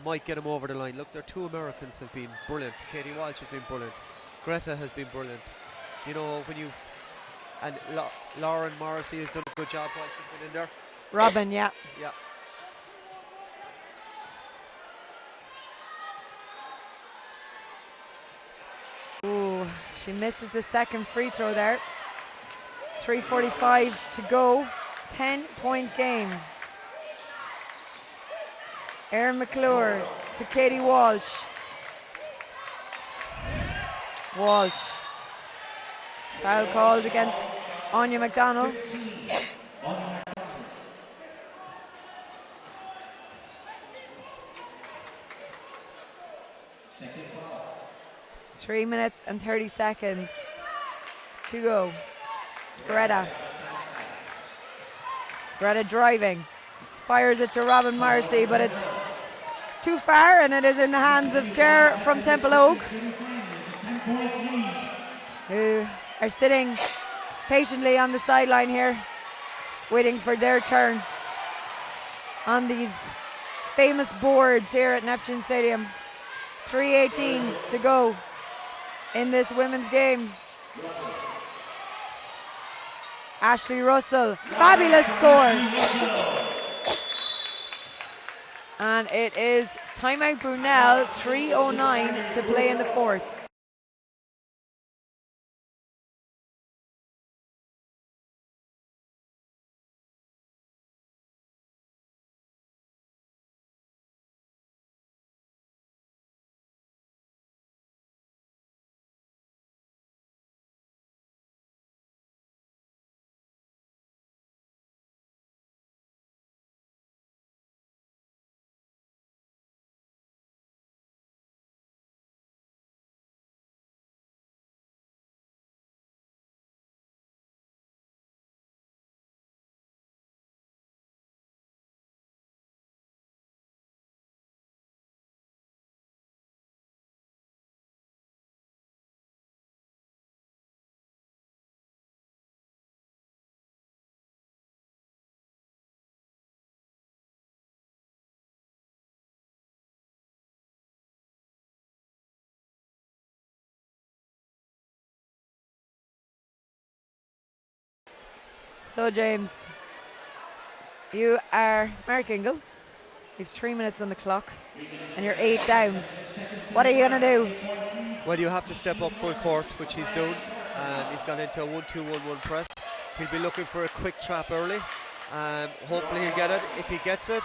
might get him over the line. Look, their 2 Americans have been brilliant. Katie Walsh has been brilliant. Greta has been brilliant. You know, when you've and Lauren Morrissey has done a good job while she's been in there.
Robin, yeah.
Yeah.
Ooh, she misses the 2nd free throw there. 3:45 to go. 10-point game. Erin McClure to Katie Walsh. Walsh. Foul called against Anya McDonald.
Second foul.
3 minutes and 30 seconds to go. Greta driving. Fires it to Robin Morrissey, but it's too far, and it is in the hands of Ger from Temple Oak, who are sitting patiently on the sideline here, waiting for their turn on these famous boards here at Neptune Stadium. 3:18 to go in this women's game. Ashley Russell, fabulous score. And it is timeout Brunel, 3:09 to play in the 4th. So James, you are Mark Ingle. You've 3 minutes on the clock and you're 8 down. What are you going to do?
Well, you have to step up full court, which he's doing. And he's gone into a 1-2-1-1 press. He'll be looking for a quick trap early. Hopefully he'll get it. If he gets it.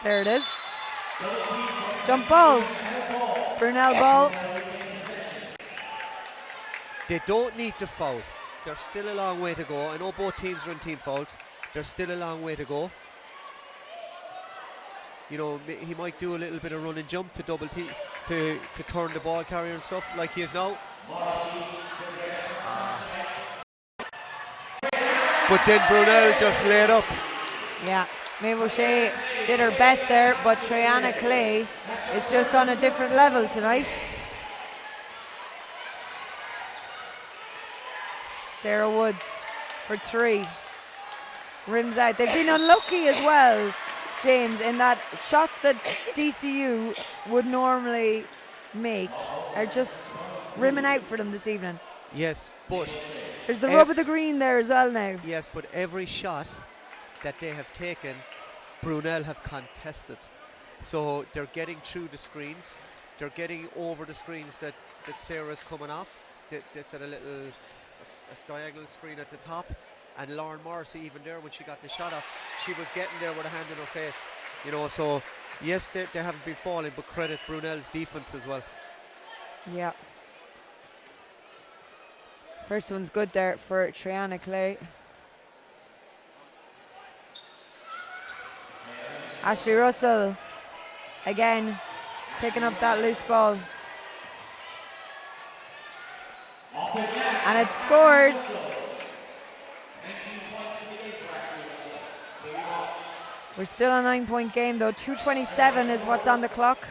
There it is. Jump ball. Brunell ball.
They don't need to foul. There's still a long way to go. I know both teams run team fouls. There's still a long way to go. You know, he might do a little bit of run and jump to double T to turn the ball carrier and stuff like he is now. But then Brunell just laid up.
Yeah, Maeve O'Shea did her best there, but Triana Clay is just on a different level tonight. Sarah Woods for 3. Rims out. They've been unlucky as well, James, in that shots that DCU would normally make are just rimming out for them this evening.
Yes, but
there's the rub of the green there as well now.
Yes, but every shot that they have taken, Brunel have contested. So they're getting through the screens. They're getting over the screens that Sarah's coming off. They set a diagonal screen at the top. And Lauren Morrissey, even there when she got the shot off, she was getting there with a hand in her face. You know, so yes, they haven't been falling, but credit Brunel's defense as well.
Yeah. First one's good there for Triana Clay. Ashley Russell, again, picking up that loose ball. And it scores. We're still a 9-point game though. 2:27 is what's on the clock.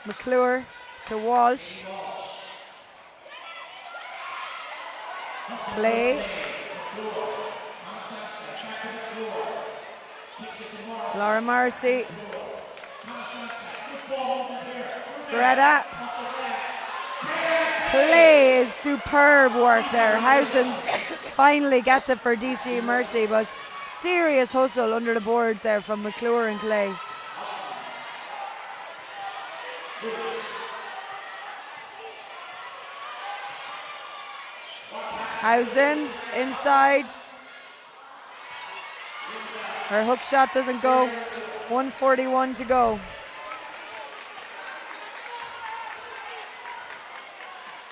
McClure to Walsh. Clay. Laura Morrissey. Greta. Clay is superb work there. Houghton finally gets it for DC Mercy, but serious hustle under the boards there from McClure and Clay. Houghton's inside. Her hook shot doesn't go. 1:41 to go.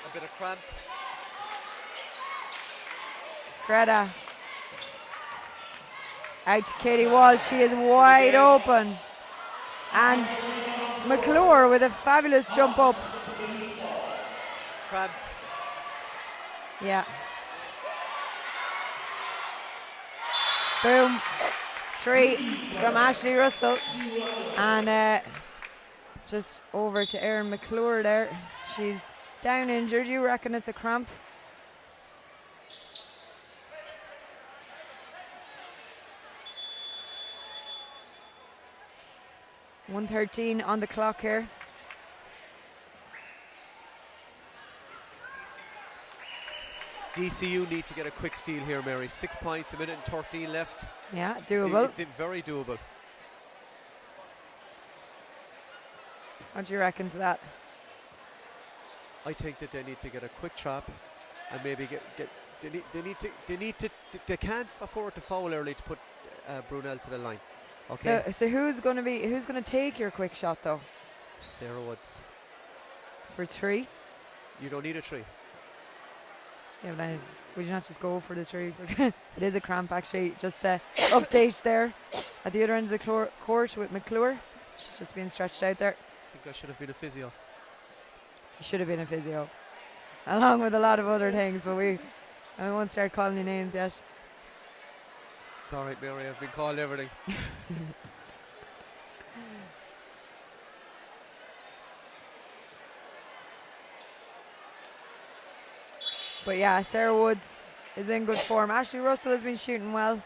A bit of cramp.
Greta. Out to Katie Walsh. She is wide open. And McClure with a fabulous jump up.
Cramp.
Yeah. Boom. 3 from Ashley Russell. And just over to Erin McClure there. She's down injured. You reckon it's a cramp? .113 on the clock here.
DCU need to get a quick steal here, Mary. 6 points, a minute and 13 left.
Yeah, doable.
Very doable.
What do you reckon to that?
I think that they need to get a quick trap and maybe they can't afford to foul early to put Brunel to the line. Okay.
So who's going to take your quick shot though?
Sarah Woods.
For 3?
You don't need a 3.
Yeah, but would you not just go for the 3? It is a cramp actually. Just update there at the other end of the court with McClure. She's just being stretched out there.
I think I should have been a physio.
You should have been a physio, along with a lot of other things. But I won't start calling you names yet.
It's all right, Mary. I've been called everything.
But yeah, Sarah Woods is in good form. Ashley Russell has been shooting well.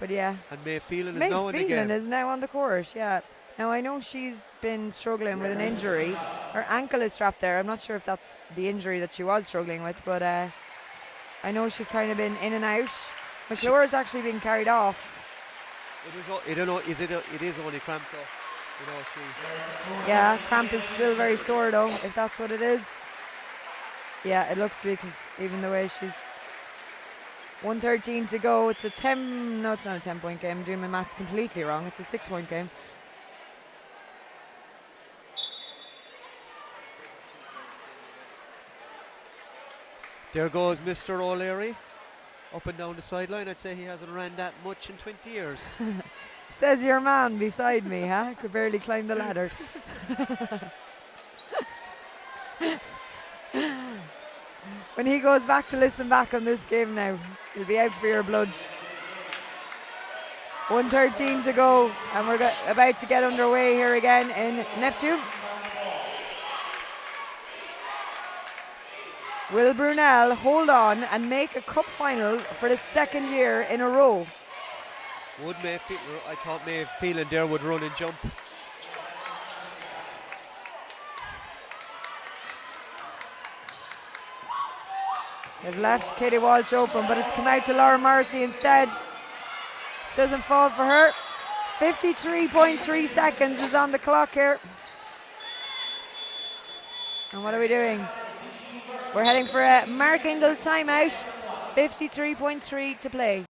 But yeah.
And Mae Phelan is now in the game.
Is now on the court, yeah. Now I know she's been struggling with an injury. Her ankle is strapped there. I'm not sure if that's the injury that she was struggling with, but I know she's kind of been in and out. McClure's actually been carried off.
It is only cramp though. You know, she.
Yeah, cramp is still very sore though, if that's what it is. Yeah, it looks to be, because even the way she's 1:13 to go, it's it's not a 10-point game. I'm doing my maths completely wrong. It's a 6-point game.
There goes Mr. O'Leary up and down the sideline. I'd say he hasn't ran that much in 20 years.
Says your man beside me, huh? Could barely climb the ladder. When he goes back to listen back on this game now, he'll be out for your blood. 1:13 to go, and we're about to get underway here again in Neptune. Will Brunell hold on and make a cup final for the 2nd year in a row?
I thought Maeve Phelan there would run and jump.
They've left Katie Walsh open, but it's come out to Laura Morrissey instead. Doesn't fall for her. 53.3 seconds is on the clock here. And what are we doing? We're heading for a Mark Ingle timeout. 53.3 to play.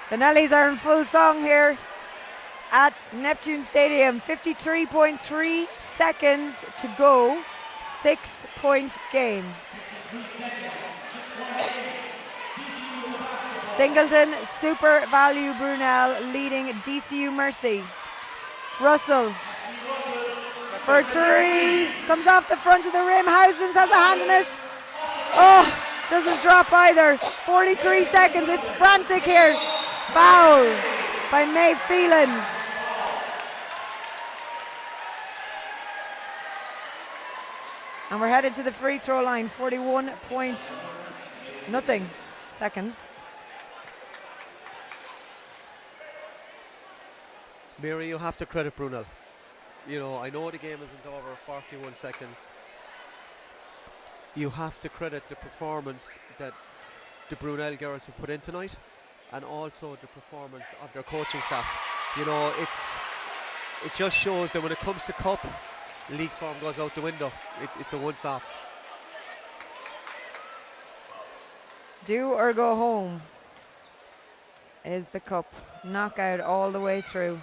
The Nellies are in full song here at Neptune Stadium. 53.3 seconds to go. 6-point game. Singleton SuperValu Brunell leading DCU Mercy. Russell for 3. Comes off the front of the rim. Housens has a hand in it. Oh, doesn't drop either. 43 seconds. It's frantic here. Foul by Maeve Phelan. And we're headed to the free throw line. 41 nothing seconds.
Mary, you have to credit Brunel. You know, I know the game isn't over. 41 seconds. You have to credit the performance that the Brunel girls have put in tonight, and also the performance of their coaching staff. You know, it just shows that when it comes to cup, league form goes out the window. It's a once-off.
Do or go home is the cup. Knockout all the way through.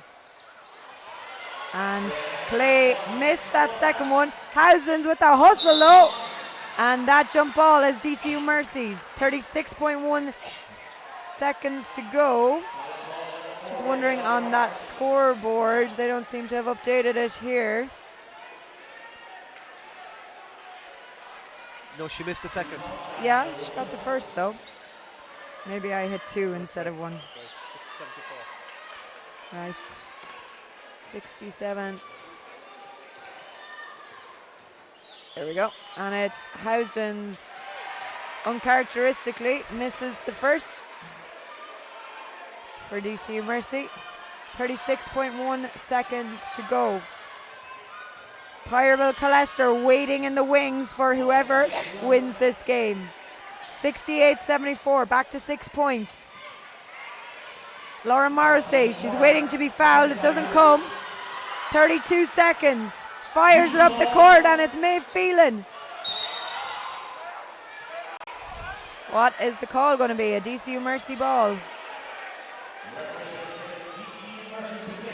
And Clay missed that second one. Housens with the hustle though. And that jump ball is DCU Mercy's. 36.1 seconds to go. Just wondering on that scoreboard, they don't seem to have updated it here.
No, she missed the second.
Yeah, she got the first though. Maybe I hit 2 instead of 1.
74.
Right. 67. There we go. And it's Housens uncharacteristically misses the first for DCU Mercy. 36.1 seconds to go. Pyrebil Colester waiting in the wings for whoever wins this game. 68-74, back to 6 points. Laura Morrissey, she's waiting to be fouled. It doesn't come. 32 seconds. fires it up the court, and it's Maeve Phelan. What is the call going to be? A DCU Mercy ball.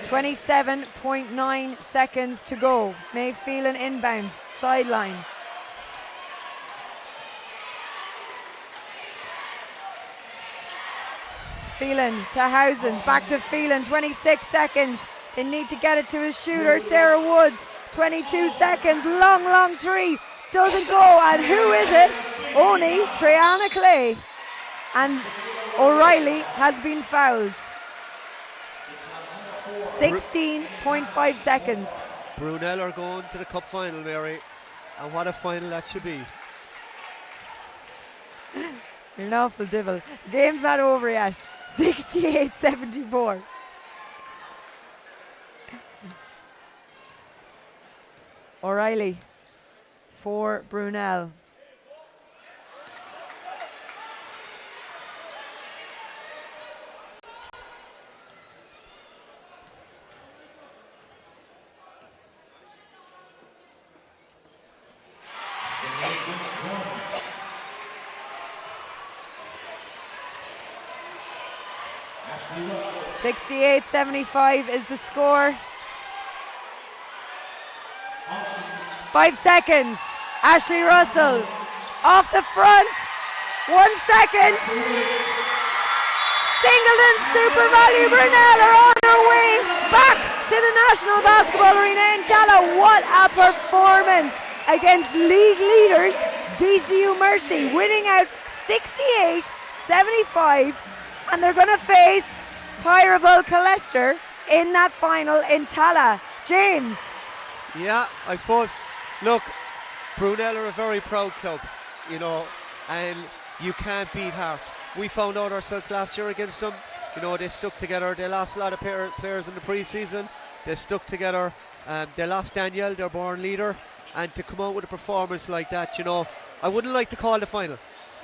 27.9 seconds to go. Maeve Phelan inbound, sideline. Phelan to Housen, back to Phelan, 26 seconds. They need to get it to his shooter, Sarah Woods. 22 seconds, long three, doesn't go, and who is it? Only Triana Clay. And O'Reilly has been fouled. 16.5 seconds.
Brunell are going to the cup final, Mary, and what a final that should be.
You're an awful devil. The game's not over yet. 68-74. O'Reilly for Brunell.
Ashley Russell.
68-75 is the score.
Options.
5 seconds. Ashley Russell off the front. 1 second. Singleton SuperValu Brunell are on their way back to the National Basketball Arena in Cala. What a performance against league leaders DCU Mercy, winning out 68-75, and they're going to face Pyrable Colester in that final in Tala. James.
Yeah, I suppose, look, Brunel are a very proud club, you know, and you can't beat Hart. We found out ourselves last year against them. You know, they stuck together. They lost a lot of players in the pre-season. They stuck together. They lost Danielle, their born leader, and to come out with a performance like that, you know, I wouldn't like to call the final.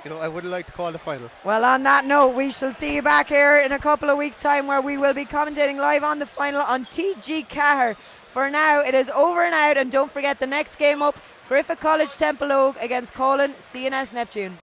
You know, I wouldn't like to call the final.
Well, on that note, we shall see you back here in a couple of weeks' time, where we will be commentating live on the final on TG Cahir. For now, it is over and out, and don't forget the next game up, Griffith College Temple Oak against Colin CNS Neptune.